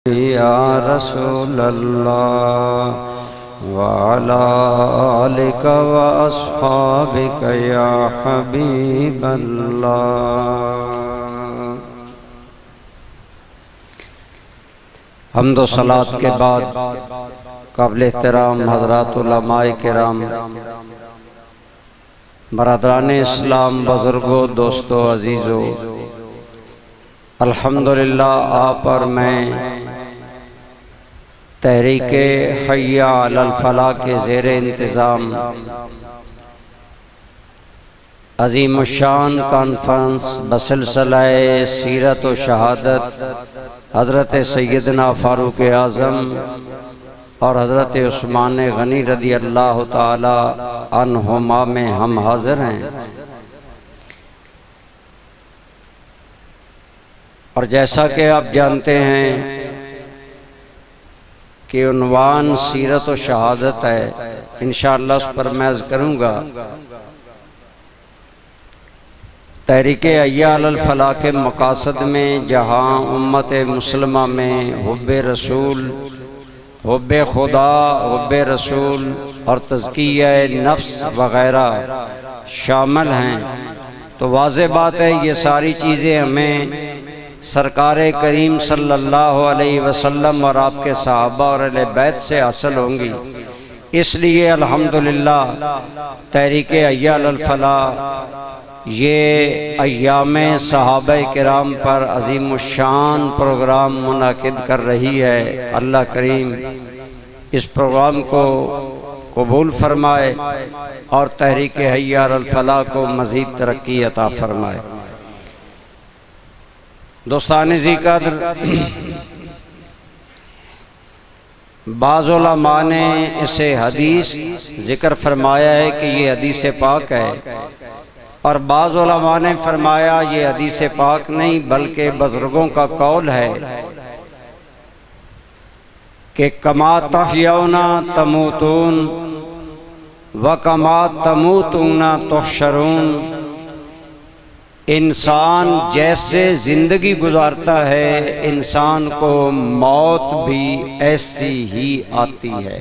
یا رسول اللہ وعلی آلک و اصحابک یا حبیب اللہ۔ حمد و صلاۃ کے بعد قابل احترام حضرات علماء کرام، برادران اسلام، بزرگوں، دوستوں، عزیزوں، الحمدللہ آپ اور میں تحریک حی علی الفلاح کے زیر انتظام عظیم الشان کانفرنس بسلسلہ سیرت و شہادت حضرت سیدنا فاروق اعظم اور حضرت عثمان غنی رضی اللہ تعالی عنہما میں ہم حاضر ہیں، اور جیسا کہ آپ جانتے ہیں کہ عنوان سیرت و شہادت ہے، انشاءاللہ اس پر میں عرض کروں گا۔ تحریک حی علی الفلاح کے مقاصد میں جہاں امت مسلمہ میں حب رسول، حب خدا، حب رسول اور تزکیہ نفس وغیرہ شامل ہیں، تو واضح بات ہے یہ ساری چیزیں ہمیں سرکار کریم صلی اللہ علیہ وسلم اور آپ کے صحابہ اور اہل بیت سے حاصل ہوں گی۔ اس لیے الحمدللہ تحریک حی علی الفلاح یہ ایام صحابہ کرام پر عظیم الشان پروگرام منعقد کر رہی ہے۔ اللہ کریم اس پروگرام کو قبول فرمائے اور تحریک حی علی الفلاح کو مزید ترقی عطا فرمائے۔ دوستان ذی قدر، بعض علماء نے اسے حدیث ذکر فرمایا ہے کہ یہ حدیث پاک ہے، اور بعض علماء نے فرمایا یہ حدیث پاک نہیں بلکہ بزرگوں کا قول ہے کہ کما تحیون تموتون وکما تموتون تحشرون، انسان جیسے زندگی گزارتا ہے انسان کو موت بھی ایسی ہی آتی ہے،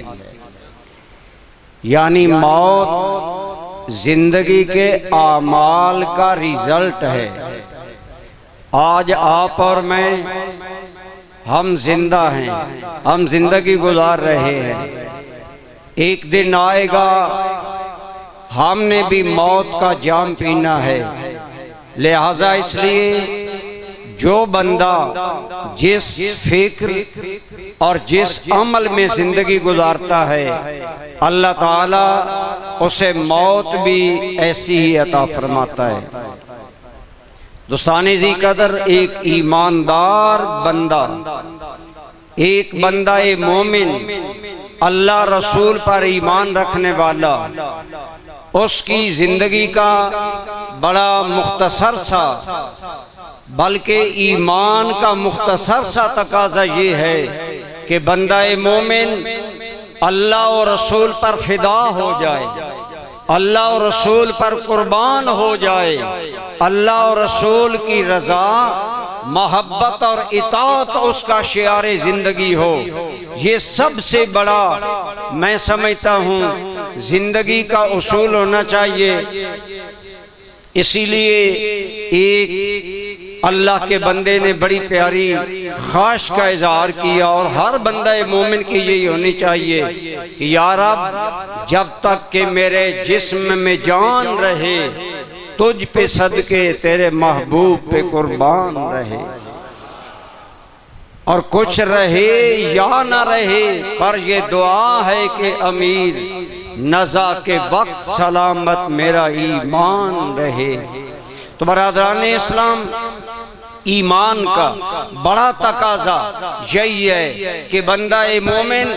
یعنی موت زندگی کے اعمال کا ریزلٹ ہے۔ آج آپ اور میں ہم زندہ ہیں، ہم زندگی گزار رہے ہیں، ایک دن آئے گا ہم نے بھی موت کا جام پینا ہے۔ لہذا اس لیے جو بندہ جس فکر اور جس عمل میں زندگی گزارتا ہے اللہ تعالیٰ اسے موت بھی ایسی ہی عطا فرماتا ہے۔ دوستان ذی قدر، ایک ایماندار بندہ، ایک بندہ مومن، اللہ رسول پر ایمان رکھنے والا، اس کی زندگی کا بڑا مختصر سا بلکہ ایمان کا مختصر سا تقاضا یہ ہے کہ بندہ مومن اللہ و رسول پر فدا ہو جائے، اللہ و رسول پر قربان ہو جائے، اللہ و رسول کی رضا، محبت اور اطاعت اس کا شعار زندگی ہو۔ یہ سب سے بڑا میں سمجھتا ہوں زندگی کا اصول ہونا چاہیے۔ اسی لیے ایک اللہ کے بندے نے بڑی پیاری خواہش کا اظہار کیا، اور ہر بندہ مومن کی یہی ہونی چاہیے کہ یا رب جب تک کہ میرے جسم میں جان رہے تجھ پہ صدقے تیرے محبوب پہ قربان رہے، اور کچھ رہے یا نہ رہے پر یہ دعا ہے کہ امیر نزا کے وقت سلامت میرا ایمان رہے۔ تو برادران اسلام، ایمان کا بڑا تقاضا یہی ہے کہ بندہ مومن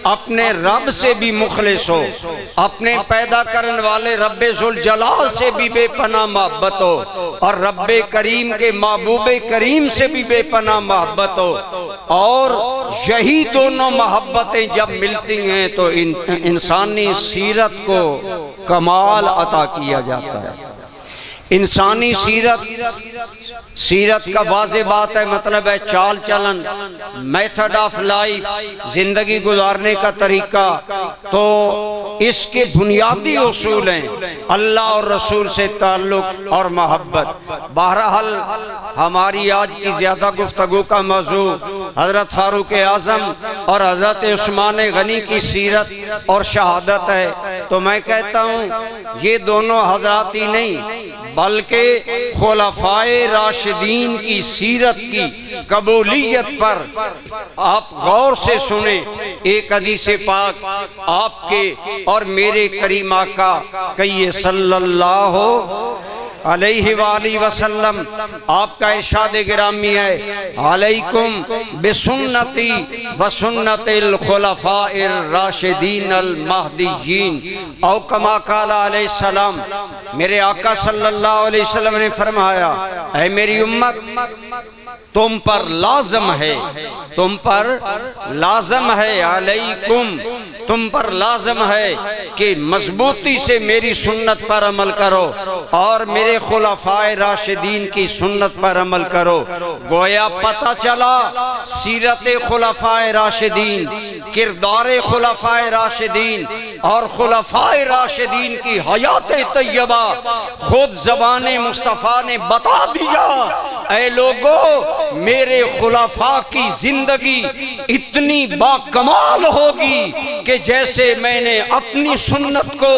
اپنے رب سے بھی مخلص ہو، اپنے پیدا کرنے والے رب ذوالجلال سے بھی بے پناہ محبت ہو، اور رب کریم کے محبوب کریم سے بھی بے پناہ محبت ہو، اور یہی دونوں محبتیں جب ملتی ہیں تو انسانی سیرت کو کمال عطا کیا جاتا ہے۔ انسانی سیرت کا واضح بات ہے، مطلب ہے چال چلن، میتھڈ آف لائف، زندگی گزارنے کا طریقہ۔ تو اس کے بنیادی اصول ہیں اللہ اور رسول سے تعلق اور محبت۔ بہرحال ہماری آج کی زیادہ گفتگو کا موضوع حضرت فاروق اعظم اور حضرت عثمان غنی کی سیرت اور شہادت ہے۔ تو میں کہتا ہوں یہ دونوں حضرات ہی نہیں بلکہ خلفائے راشدین کی سیرت کی قبولیت پر آپ غور سے سنیں۔ ایک حدیث پاک آپ کے اور میرے کریم آقا کہیے صلی اللہ علیہ وآلہ وسلم، آپ کا ارشاد گرامی ہے علیکم بسنتی وسنت الخلفاء الراشدین المہدیین، او کما قال علیہ السلام۔ میرے آقا صلی اللہ علیہ وسلم نے فرمایا اے میری امت، تم پر لازم ہے، تم پر لازم ہے، علیکم تم پر لازم ہے کہ مضبوطی سے میری سنت پر عمل کرو اور میرے خلفائے راشدین کی سنت پر عمل کرو۔ گویا پتہ چلا سیرت خلفائے راشدین، کردار خلفائے راشدین اور خلفائے راشدین کی حیات طیبہ خود زبان مصطفیٰ نے بتا دیا اے لوگو میرے خلفاء کی زندگی اتنی باکمال ہوگی کہ جیسے میں نے اپنی سنت کو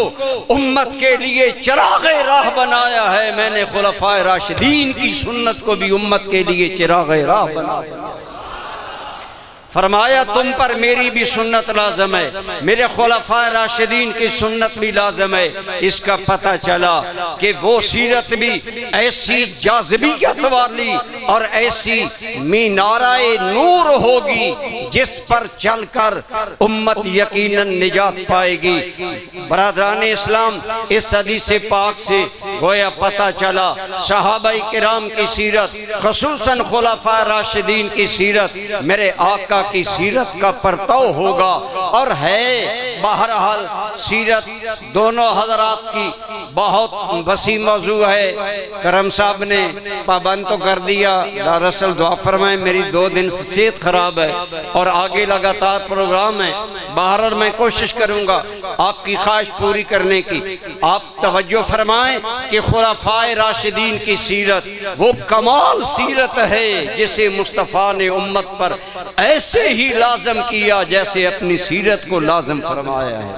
امت کے لیے چراغ راہ بنایا ہے، میں نے خلفائے راشدین کی سنت کو بھی امت کے لیے چراغ راہ بنایا۔ فرمایا تم پر میری بھی سنت لازم ہے، میرے خلفائے راشدین کی سنت بھی لازم ہے۔ اس کا پتہ چلا کہ وہ سیرت بھی ایسی جاذبیت والی اور ایسی مینارہ نور ہوگی جس پر چل کر امت یقیناً نجات پائے گی۔ برادران اسلام، اس حدیث پاک سے گویا پتہ چلا صحابہ کرام کی سیرت، خصوصاً خلفائے راشدین کی سیرت میرے آقا کی سیرت کا پرتو ہوگا اور ہے۔ بہرحال سیرت دونوں حضرات کی بہت وسیع موضوع ہے۔ کرم صاحب نے پابند تو کر دیا، دراصل دعا فرمائیں، میری 2 دن سے صحت خراب ہے اور آگے لگاتار پروگرام ہے۔ بہرحال میں کوشش کروں گا آپ کی خواہش پوری کرنے کی۔ آپ توجہ فرمائیں کہ خلفائے راشدین کی سیرت وہ کمال سیرت ہے جسے مصطفیٰ نے امت پر ایسے ہی لازم کیا جیسے اپنی سیرت کو لازم فرمایا ہے۔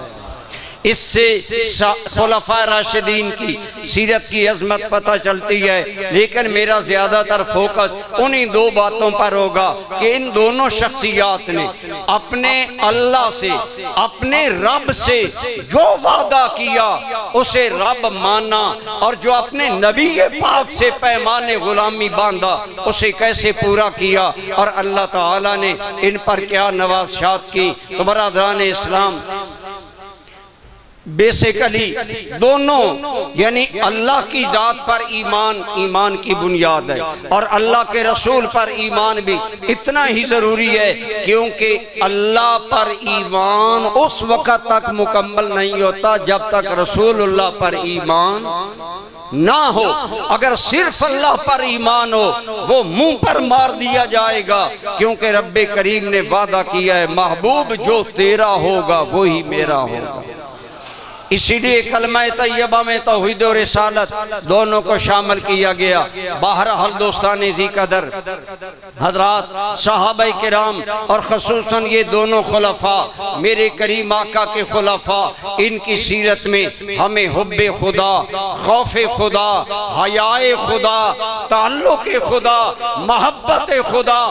اس سے خلفائے راشدین کی سیرت کی عظمت پتہ چلتی ہے، لیکن میرا زیادہ تر فوکس انہی 2 باتوں پر ہوگا کہ ان دونوں شخصیات نے اپنے اللہ سے، اپنے رب سے جو وعدہ کیا اسے رب مانا، اور جو اپنے نبی پاک سے پیمان غلامی باندھا اسے کیسے پورا کیا، اور اللہ تعالیٰ نے ان پر کیا نوازشات کی۔ تو برادران اسلام، بیسیکلی دونوں یعنی اللہ کی ذات پر ایمان ایمان کی بنیاد ہے، اور اللہ کے رسول پر ایمان بھی اتنا ہی ضروری ہے، کیونکہ اللہ پر ایمان اس وقت تک مکمل نہیں ہوتا جب تک رسول اللہ پر ایمان نہ ہو۔ اگر صرف اللہ پر ایمان ہو وہ منہ پر مار دیا جائے گا، کیونکہ رب کریم نے وعدہ کیا ہے محبوب جو تیرا ہوگا وہی میرا ہوگا۔ اسی لیے کلمہ طیبہ میں توحید و رسالت دونوں کو شامل کیا گیا۔ بہرحال دوستان ذی قدر حضرات، صحابہ کرام اور خصوصاً یہ دونوں خلفاء میرے کریم آقا کے خلفاء، ان کی سیرت میں ہمیں حب خدا، خوف خدا، حیاء خدا، تعلق خدا، محبت خدا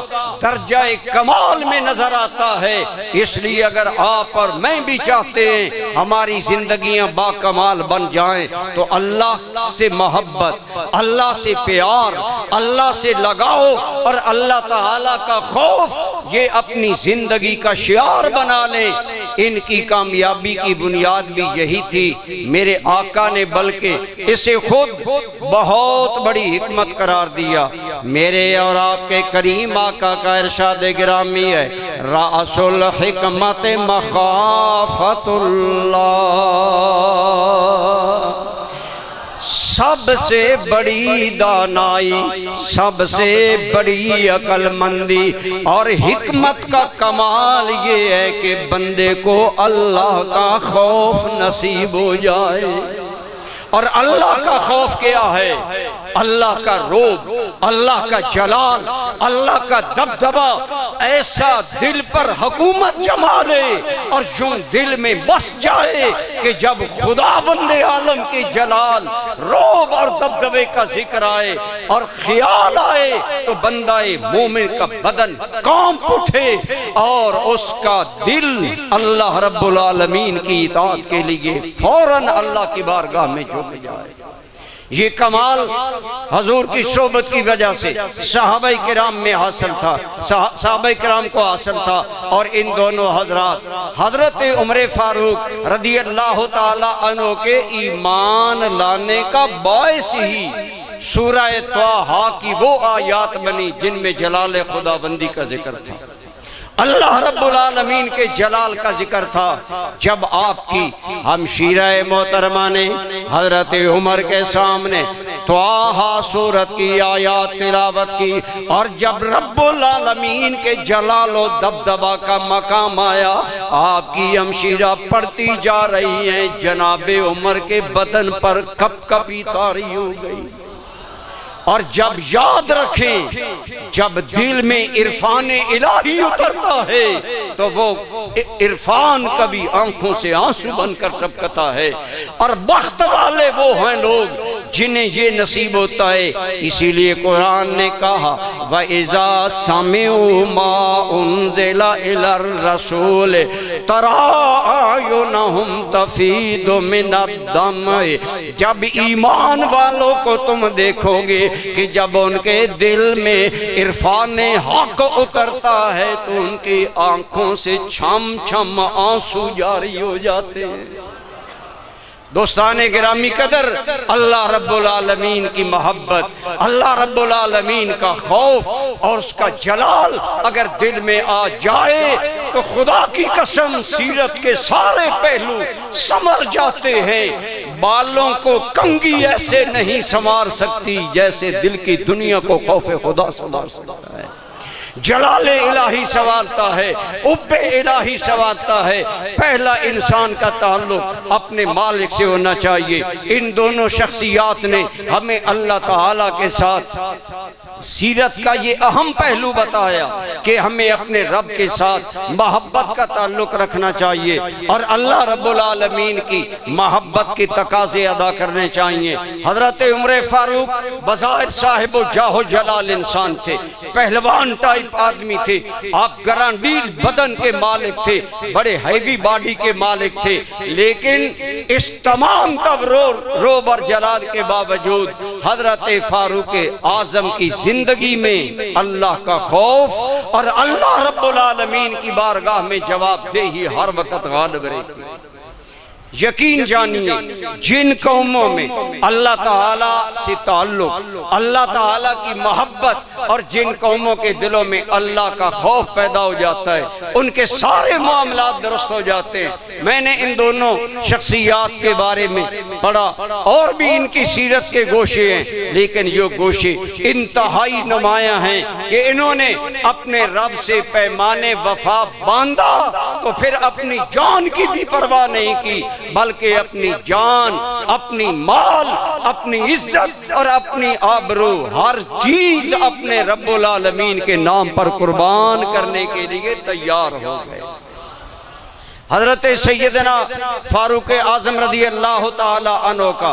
درجہ کمال میں نظر آتا ہے۔ اس لیے اگر آپ اور میں بھی چاہتے ہیں ہماری زندگی با کمال بن جائیں تو اللہ سے محبت، اللہ سے پیار، اللہ سے لگاؤ اور اللہ تعالیٰ کا خوف یہ اپنی زندگی کا شعار بنا لیں۔ ان کی کامیابی کی بنیاد بھی یہی تھی۔ میرے آقا نے بلکہ اسے خود بہت بڑی حکمت قرار دیا۔ میرے اور آپ کے کریم آقا کا ارشاد گرامی ہے رأس الحکمت مخافت اللہ، سب سے بڑی دانائی، سب سے بڑی عقل مندی اور حکمت کا کمال یہ ہے کہ بندے کو اللہ کا خوف نصیب ہو جائے۔ اور اللہ کا خوف کیا ہے؟ اللہ کا روب، اللہ کا جلال، اللہ کا دبدبا ایسا دل پر حکومت جما دے اور جو دل میں بس جائے کہ جب خدا بند عالم کی جلال، روب اور دبدبے کا ذکر آئے اور خیال آئے تو بندہ مومن کا بدن کانپ اٹھے اور اس کا دل اللہ رب العالمین کی اطاعت کے لیے فوراً اللہ کی بارگاہ میں جھک جائے۔ یہ کمال حضور کی صحبت کی وجہ سے صحابہ کرام میں حاصل تھا، صحابہ کرام کو حاصل تھا۔ اور ان دونوں حضرات حضرت عمر فاروق رضی اللہ تعالی عنہ کے ایمان لانے کا باعث ہی سورہ طٰہٰ کی وہ آیات بنی جن میں جلال خدا بندی کا ذکر تھا، اللہ رب العالمین کے جلال کا ذکر تھا۔ جب آپ کی ہمشیرہ محترمہ نے حضرت عمر کے سامنے طٰہٰ سورت کی آیات تلاوت کی اور جب رب العالمین کے جلال و دبدبا کا مقام آیا، آپ کی ہمشیرہ پڑھتی جا رہی ہیں، جناب عمر کے بدن پر کپ کپی طاری ہو گئی۔ اور جب یاد رکھیں، جب دل میں عرفان الہی اترتا ہے تو وہ عرفان کبھی آنکھوں سے آنسو بن کر ٹپکتا ہے۔ اور بخت والے وہ ہیں لوگ جنہیں یہ نصیب ہوتا ہے۔ اسی لیے قرآن نے کہا وَإِذَا سَمِعُوا مَا أُنزِلَ إِلَى الرَّسُولِ تَرَىٰ أَعْيُنَهُمْ تَفِيضُ مِنَ الدَّمْعِ، جب ایمان والوں کو تم دیکھو گے کہ جب ان کے دل میں عرفان حق اترتا ہے تو ان کی آنکھوں سے چھم چھم آنسو جاری ہو جاتے ہیں۔ دوستان گرامی قدر، اللہ رب العالمین کی محبت، اللہ رب العالمین کا خوف اور اس کا جلال اگر دل میں آ جائے تو خدا کی قسم سیرت کے سارے پہلو سنور جاتے ہیں۔ بالوں کو کنگھی ایسے نہیں سنوار سکتی جیسے دل کی دنیا کو خوف خدا سنوار سکتا ہے۔ جلال الہی سنوارتا ہے، حب الہی سنوارتا ہے۔ پہلا انسان کا تعلق اپنے مالک سے ہونا چاہیے۔ ان دونوں شخصیات نے ہمیں اللہ تعالیٰ کے ساتھ سیرت کا یہ اہم پہلو بتایا کہ ہمیں اپنے رب کے ساتھ محبت کا تعلق رکھنا چاہیے اور اللہ رب العالمین کی محبت کی تقاضے ادا کرنے چاہیے۔ حضرت عمر فاروق بظاہر صاحب و جاہ و جلال انسان تھے، پہلوان ٹائپ آدمی تھے، آپ گرانڈیل بدن کے مالک تھے، بڑے ہیوی باڈی کے مالک تھے، لیکن اس تمام روب اور جلال کے باوجود حضرت فاروق اعظم کی زندگی میں اللہ کا خوف اور اللہ رب العالمین کی بارگاہ میں جواب دہی ہر وقت غالب رہتی۔ یقین جانیے جن قوموں میں اللہ تعالیٰ سے تعلق، اللہ تعالیٰ کی محبت اور جن قوموں کے دلوں میں اللہ کا خوف پیدا ہو جاتا ہے ان کے سارے معاملات درست ہو جاتے ہیں۔ میں نے ان دونوں شخصیات کے بارے میں پڑھا اور بھی ان کی سیرت کے گوشے ہیں، لیکن یہ گوشے انتہائی نمایاں ہیں کہ انہوں نے اپنے رب سے پیمانے وفا باندھا تو پھر اپنی جان کی بھی پرواہ نہیں کی، بلکہ اپنی جان، اپنی مال، اپنی عزت اور اپنی آبرو ہر چیز اپنے رب العالمین کے نام پر قربان کرنے کے لیے تیار ہو گئے۔ حضرت سیدنا فاروق اعظم رضی اللہ تعالی عنہ کا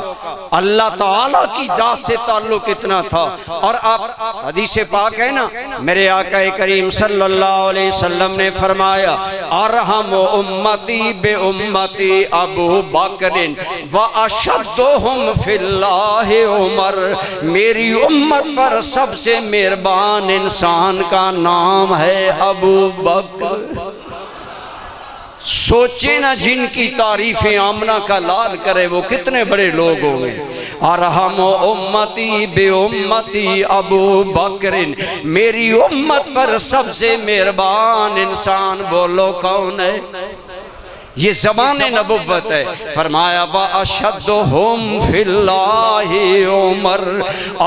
اللہ تعالیٰ کی ذات سے تعلق اتنا تھا، اور آپ حدیث پاک ہے نا، میرے آقا کریم صلی اللہ علیہ وسلم نے فرمایا ارحم امتی بے امتی ابو بکر واشدہم فی اللہ عمر، میری امت پر سب سے مہربان انسان کا نام ہے ابو بکر۔ سوچیں نا جن کی تعریفیں آمنہ کا لال کرے وہ کتنے بڑے لوگ ہوں گے۔ ارحم امتی بے امتی ابو بکر، میری امت پر سب سے مہربان انسان بولو کون ہے؟ یہ زمان نبوت ہے۔ فرمایا وَأَشَدُّهُمْ فِي اللَّهِ عُمَرٌ،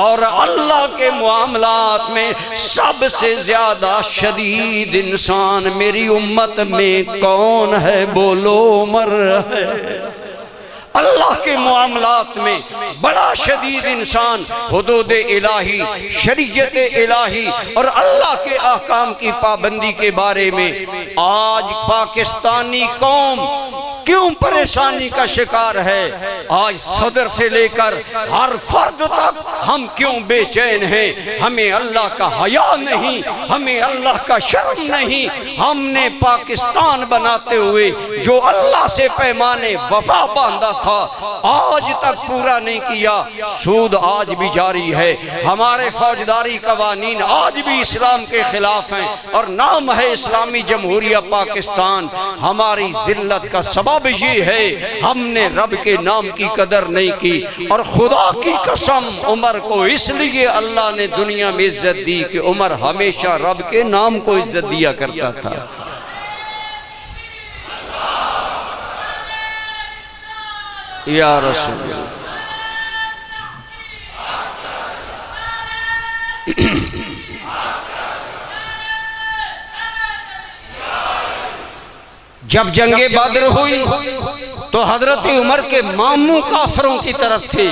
اور اللہ کے معاملات میں سب سے زیادہ شدید انسان میری امت میں کون ہے؟ بولو عمر ہے۔ اللہ کے معاملات میں بڑا شدید انسان، حدود الہی، شریعت الہی اور اللہ کے احکام کی پابندی کے بارے میں آج پاکستانی قوم کیوں پریشانی کا شکار ہے؟ آج صدر سے لے کر ہر فرد تک ہم کیوں بے چین ہیں؟ ہمیں اللہ کا حیا نہیں، ہمیں اللہ کا شرم نہیں۔ ہم نے پاکستان بناتے ہوئے جو اللہ سے پیمانے وفا باندھا تھا آج تک پورا نہیں کیا۔ سود آج بھی جاری ہے، ہمارے فوجداری قوانین آج بھی اسلام کے خلاف ہیں، اور نام ہے اسلامی جمہوریہ پاکستان۔ ہماری ذلت کا سبب یہ ہے ہم نے رب کے نام کی قدر نہیں کی، اور خدا کی قسم عمر کو اس لیے اللہ نے دنیا میں عزت دی کہ عمر ہمیشہ رب کے نام کو عزت دیا کرتا تھا۔ یا رسول اللہ، جب جنگ بدر ہوئی تو حضرت عمر کے ماموں کافروں کی طرف تھے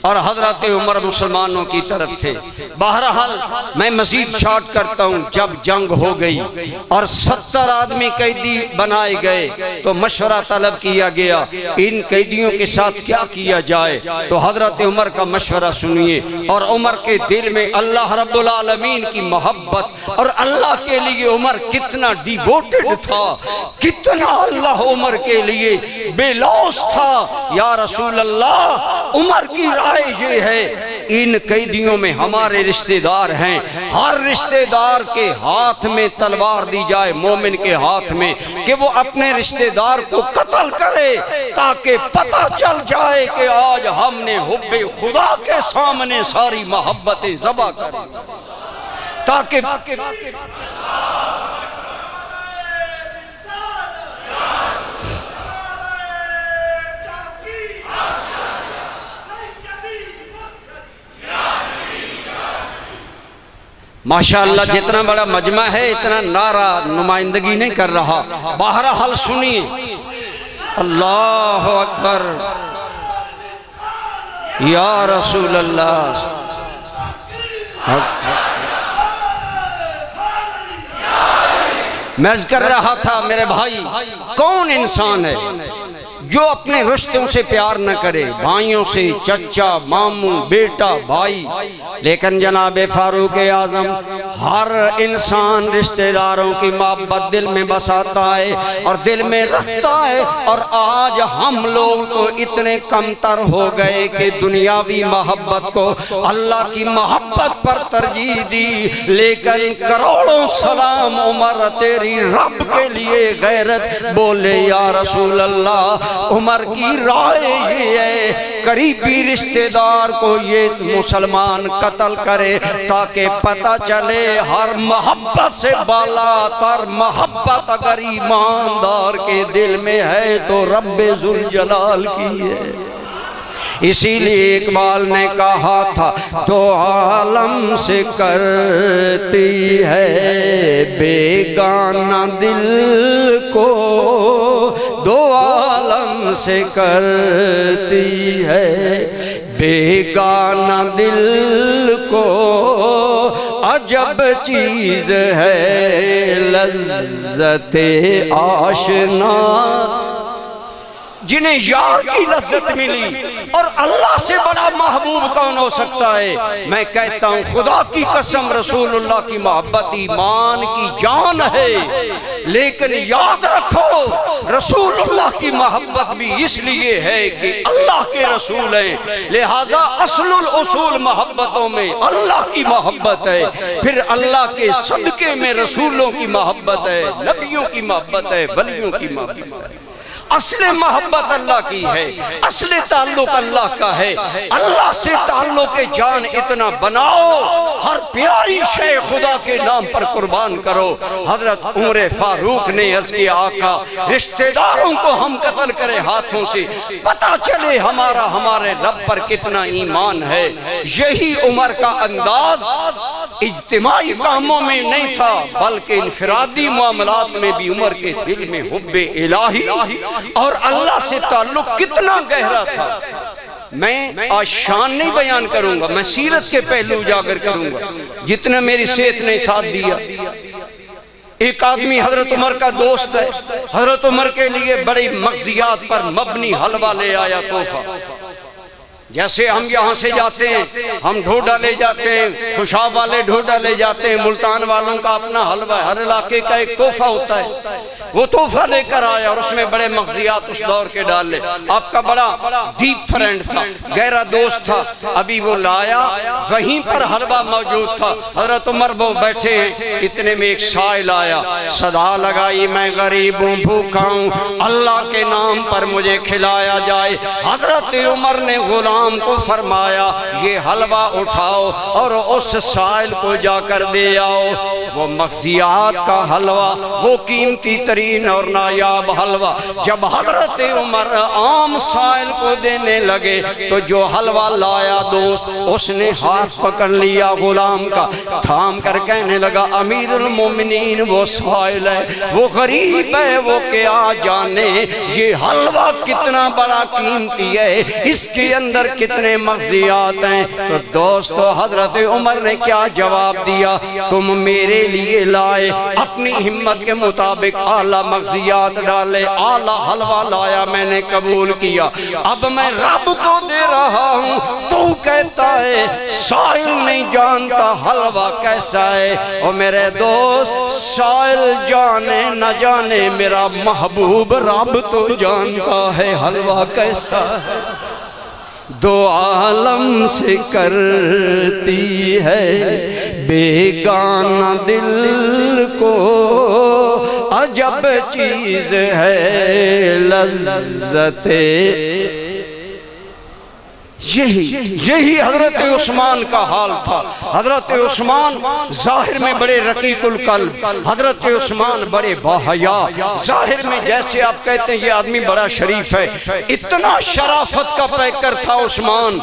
اور حضرت عمر مسلمانوں کی طرف تھے۔ بہرحال میں مزید شارٹ کرتا ہوں، جب جنگ ہو گئی اور 70 آدمی قیدی بنائے گئے تو مشورہ طلب کیا گیا ان قیدیوں کے ساتھ کیا کیا جائے۔ تو حضرت عمر کا مشورہ سنیے، اور عمر کے دل میں اللہ رب العالمین کی محبت اور اللہ کے لیے عمر کتنا ڈیووٹڈ تھا، کتنا اللہ عمر کے لیے بے لوث تھا۔ یا رسول اللہ، عمر کی رائے یہ ہے ان قیدیوں میں ہمارے رشتہ دار ہیں، ہر رشتہ دار کے ہاتھ میں تلوار دی جائے، مومن کے ہاتھ میں، کہ وہ اپنے رشتہ دار کو قتل کرے تاکہ پتہ چل جائے کہ آج ہم نے حب خدا کے سامنے ساری محبتیں ذبح کر دی، تاکہ ماشاءاللہ جتنا بڑا مجمع ہے اتنا نعرہ نمائندگی نہیں کر رہا۔ بہرحال سنیے، اللہ اکبر، یا رسول اللہ۔ میں کر رہا تھا میرے بھائی، کون انسان ہے جو اپنے رشتوں سے پیار نہ کرے، بھائیوں سے، چچا، ماموں، بیٹا، بھائی، لیکن جناب فاروق اعظم ہر انسان رشتہ داروں کی محبت دل میں بساتا ہے اور دل میں رکھتا ہے، اور آج ہم لوگ تو اتنے کمتر ہو گئے کہ دنیاوی محبت کو اللہ کی محبت پر ترجیح دی۔ لیکن کروڑوں سلام عمر تیری رب کے لیے غیرت، بولے یا رسول اللہ۔ عمر کی رائے یہ ہے قریبی رشتہ دار کو یہ مسلمان قتل کرے تاکہ پتہ چلے ہر محبت سے بالا تر محبت اگر ایماندار کے دل میں ہے تو رب ذوالجلال کی ہے۔ اسی لیے اقبال نے کہا تھا تو عالم سے کرتی ہے بیگانہ دل کو، دو عالم سے کرتی ہے بیگانہ دل کو، عجب چیز ہے لذت آشنا۔ جنہیں یار کی لذت ملی، اور اللہ سے بڑا محبوب کون ہو سکتا ہے؟ میں کہتا ہوں خدا کی قسم رسول اللہ کی محبت ایمان کی جان ہے، لیکن یاد رکھو رسول اللہ کی محبت بھی اس لیے ہے کہ اللہ کے رسول ہیں، لہذا اصل الاصول محبتوں میں اللہ کی محبت ہے، پھر اللہ کے صدقے میں رسولوں کی محبت ہے، نبیوں کی محبت ہے، ولیوں کی محبت ہے۔ اصل محبت اللہ کی ہے، اصل تعلق اللہ کا ہے۔ اللہ سے تعلق جان اتنا بناؤ، ہر پیاری شے خدا کے نام پر قربان کرو۔ حضرت عمر فاروق نے عرض کیا آقا رشتہ داروں کو ہم قتل کریں ہاتھوں سے، پتہ چلے ہمارے رب پر کتنا ایمان ہے۔ یہی عمر کا انداز اجتماعی کاموں میں نہیں تھا بلکہ انفرادی معاملات میں بھی عمر کے دل میں حب الہی اور اللہ سے تعلق کتنا گہرا تھا۔ میں آج شان نہیں بیان کروں گا، میں سیرت کے پہلو اجاگر کروں گا جتنا میری صحت نے ساتھ دیا۔ ایک آدمی حضرت عمر کا دوست ہے، حضرت عمر کے لیے بڑی مغزیات پر مبنی حلوہ لے آیا تحفہ۔ جیسے ہم یہاں سے جاتے ہیں ہم ڈھوڈا لے جاتے ہیں، خوشاب والے ڈھوڈا لے جاتے ہیں، ملتان والوں کا اپنا حلوہ ہے، ہر علاقے کا ایک تحفہ ہوتا ہے۔ وہ تحفہ لے کر آیا اور اس میں بڑے مغزیات اس دور کے ڈال لے۔ آپ کا بڑا ڈیپ فرینڈ تھا، گہرا دوست تھا، ابھی وہ لایا، وہیں پر حلوہ موجود تھا۔ حضرت عمر وہ بیٹھے ہیں، اتنے میں ایک سائل آیا، صدا لگائی میں غریب ہوں بھوکا ہوں، اللہ کے نام پر مجھے کھلایا جائے۔ حضرت عمر نے غلام کو فرمایا یہ حلوہ اٹھاؤ اور اس سائل کو جا کر دے آؤ۔ وہ مغزیات کا حلوہ، وہ قیمتی ترین اور نایاب حلوہ جب حضرت عمر عام سائل کو دینے لگے تو جو حلوہ لایا دوست اس نے ہاتھ پکڑ لیا غلام کا، تھام کر کہنے لگا امیر المومنین وہ سائل ہے، وہ غریب ہے، وہ کیا جانے یہ حلوہ کتنا بڑا قیمتی ہے، اس کے اندر کتنے مغزیات ہیں۔ تو دوستو حضرت عمر نے کیا جواب دیا؟ تم میرے لیے لائے، اپنی ہمت کے مطابق اعلیٰ مغزیات ڈالے، اعلیٰ حلوہ لایا، میں نے قبول کیا، اب میں رب کو دے رہا ہوں، تو کہتا ہے سائل نہیں جانتا حلوہ کیسا ہے۔ اور میرے دوست سائل جانے نہ جانے میرا محبوب رب تو جانتا ہے حلوہ کیسا ہے۔ دو عالم سے کرتی ہے بیگانہ دل کو، عجب چیز ہے لذت۔ یہی حضرت عثمان کا حال تھا۔ حضرت عثمان ظاہر میں بڑے رقیق القلب، حضرت عثمان بڑے باحیا، ظاہر میں جیسے آپ کہتے ہیں یہ آدمی بڑا شریف ہے، اتنا شرافت کا پیکر تھا عثمان۔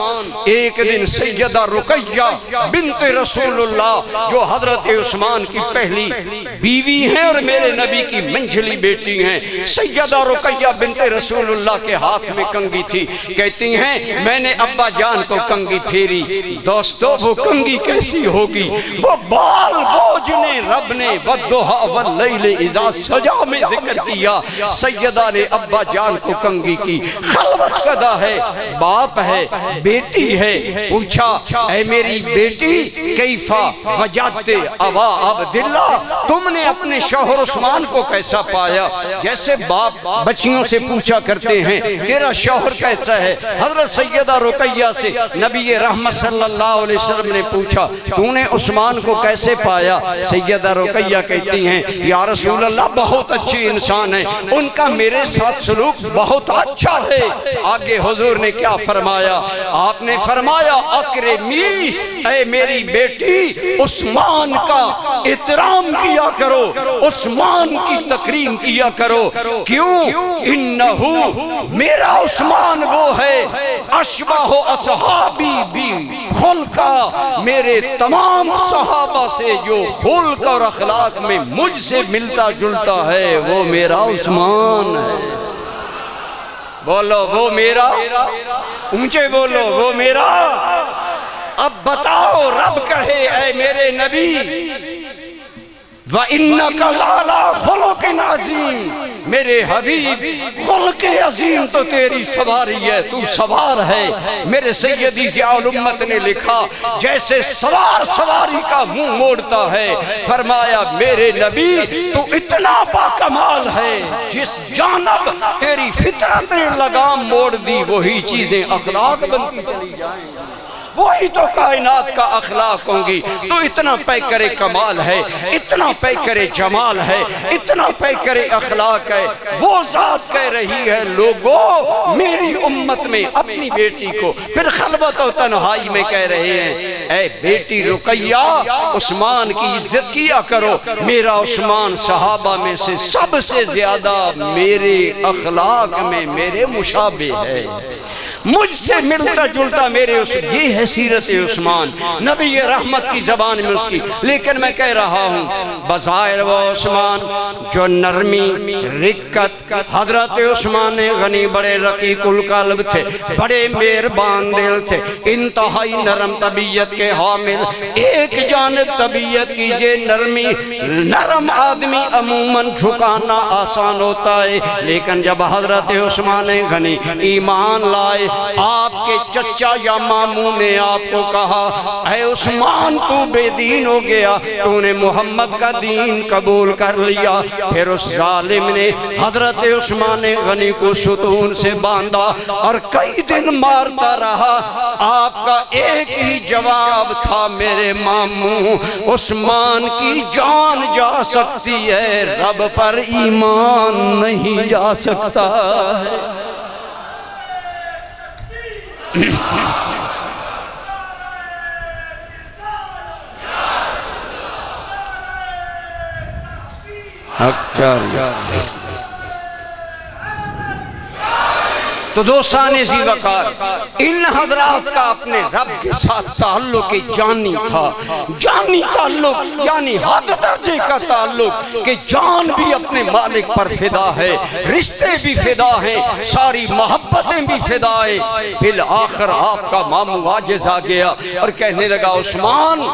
ایک دن سیدہ رقیہ بنت رسول اللہ جو حضرت عثمان کی پہلی بیوی ہیں اور میرے نبی کی منجھلی بیٹی ہیں، سیدہ رقیہ بنت رسول اللہ کے ہاتھ میں کنگھی تھی، کہتی ہیں میں نے ابا جان کو کنگھی پھیری۔ دوستو وہ کنگھی کیسی ہوگی؟ وہ بال بوجھ نے رب نے والضحا واللیل اذا سجا میں ذکر کیا، سیدہ نے ابا جان کو کنگھی کی۔ خلوت قدا ہے، باپ ہے، بیٹی ہے، پوچھا اے میری بیٹی کیفا وجدت ابا عبداللہ، تم نے اپنے شوہر عثمان کو کیسا پایا؟ جیسے باپ بچیوں سے پوچھا کرتے ہیں تیرا شوہر کیسا ہے۔ حضرت سیدہ رقیہ سے نبی رحمت صلی اللہ علیہ وسلم نے پوچھا تو نے عثمان کو کیسے پایا؟ سیدہ رقیہ کہتی ہیں یا رسول اللہ بہت اچھی انسان ہے، ان کا میرے ساتھ سلوک بہت اچھا ہے۔ آگے حضور نے کیا فرمایا؟ آپ نے فرمایا اکرمی، اے میری بیٹی عثمان کا احترام کیا کرو، عثمان کی تکریم کیا کرو۔ کیوں؟ انہو میرا عثمان وہ ہے اشبہ اصحابی بھی خلقہ، میرے تمام صحابہ سے جو خلق اور اخلاق میں مجھ سے ملتا جلتا ہے وہ میرا عثمان ہے۔ بولو وہ میرا، اونچے بولو وہ میرا۔ اب بتاؤ رب کہے اے میرے نبی وَإِنَّكَ لَعَلَىٰ خُلُقٍ عَظِيمٍ، میرے حبیب خلق عظیم تو تیری سواری ہے، تو سوار ہے۔ میرے سیدی ضیاء الامت نے لکھا جیسے سوار سواری کا منہ موڑتا ہے، فرمایا میرے نبی تو اتنا باکمال ہے، جس جانب تیری فطرت نے لگام موڑ دی وہی چیزیں اخلاق بنتی چلی جائیں۔ وہی تو کائنات کا اخلاق ہوں گی۔ تو اتنا پیکر کمال ہے، اتنا پیکر جمال ہے، اتنا پیکر اخلاق ہے۔ وہ ذات کہہ رہی ہے لوگو میری امت میں اپنی بیٹی کو، پھر خلوت و تنہائی میں کہہ رہے ہیں اے بیٹی رقیہ عثمان کی عزت کیا کرو، میرا عثمان صحابہ میں سے سب سے زیادہ میرے اخلاق میں میرے مشابہ ہے، مجھ سے ملتا جلتا میرے یہ ہے سیرت عثمان، نبی رحمت کی زبان میں اس کی۔ لیکن میں کہہ رہا ہوں بظاہر وہ عثمان جو نرمی رقت، حضرت عثمان غنی بڑے رقیق القلب تھے، بڑے مہربان دل تھے، انتہائی نرم طبیعت کے حامل۔ ایک جانب طبیعت کی یہ نرمی، نرم آدمی عموماً جھکانا آسان ہوتا ہے، لیکن جب حضرت عثمان غنی ایمان لائے، آپ کے چچا یا ماموں نے آپ کو کہا اے عثمان تو بے دین ہو گیا، تو نے محمد کا دین قبول کر لیا، پھر اس ظالم نے حضرت عثمان غنی کو ستون سے باندھا اور کئی دن مارتا رہا۔ آپ کا ایک ہی جواب تھا میرے ماموں، عثمان کی جان جا سکتی ہے، رب پر ایمان نہیں جا سکتا ہے۔ تو دوستان ذی وقار، ان حضرات کا اپنے رب کے ساتھ تعلق جانی تھا، جانی تعلق یعنی حد درجے کا تعلق کہ جان بھی اپنے مالک پر فدا ہے، رشتے بھی فدا ہیں، ساری محبتیں بھی فدا ہیں۔ بالآخر آپ کا ماموں عاجز آ گیا اور کہنے لگا عثمان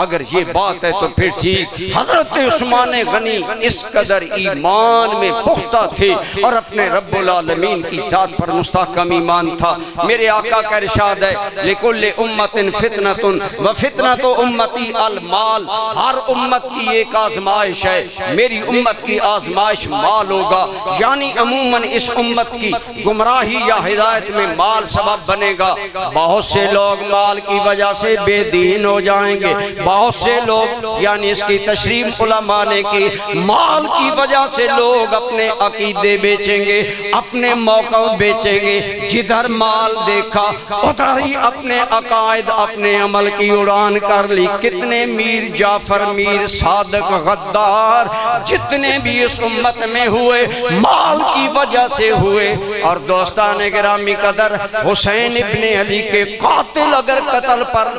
اگر یہ بات ہے تو پھر ٹھیک۔ حضرت عثمان غنی اس قدر ایمان میں پختہ تھے اور اپنے رب العالمین کی ذات پر مستحکم ایمان تھا۔ میرے آقا کا ارشاد ہے لِكُلِّ أُمَّةٍ فِتْنَةٌ وَفِتْنَةُ أُمَّتِي الْمَال، ہر امت کی ایک آزمائش ہے، میری امت کی آزمائش مال ہوگا، یعنی عموماً اس امت کی گمراہی یا ہدایت میں مال سبب بنے گا۔ بہت سے لوگ مال کی وجہ سے بے دین ہو جائیں گے، بہت سے لوگ یعنی اس کی تشریح علماء نے کی، مال کی وجہ سے لوگ اپنے عقیدے بیچیں گے، اپنے موقع بیچیں گے، جدھر مال دیکھا ادھر ہی اپنے عقائد اپنے عمل کی اڑان کر لی۔ کتنے میر جعفر، میر صادق، غدار جتنے بھی اس امت میں ہوئے مال کی وجہ سے ہوئے۔ اور دوستان گرامی قدر حسین ابن علی کے قاتل اگر قتل پر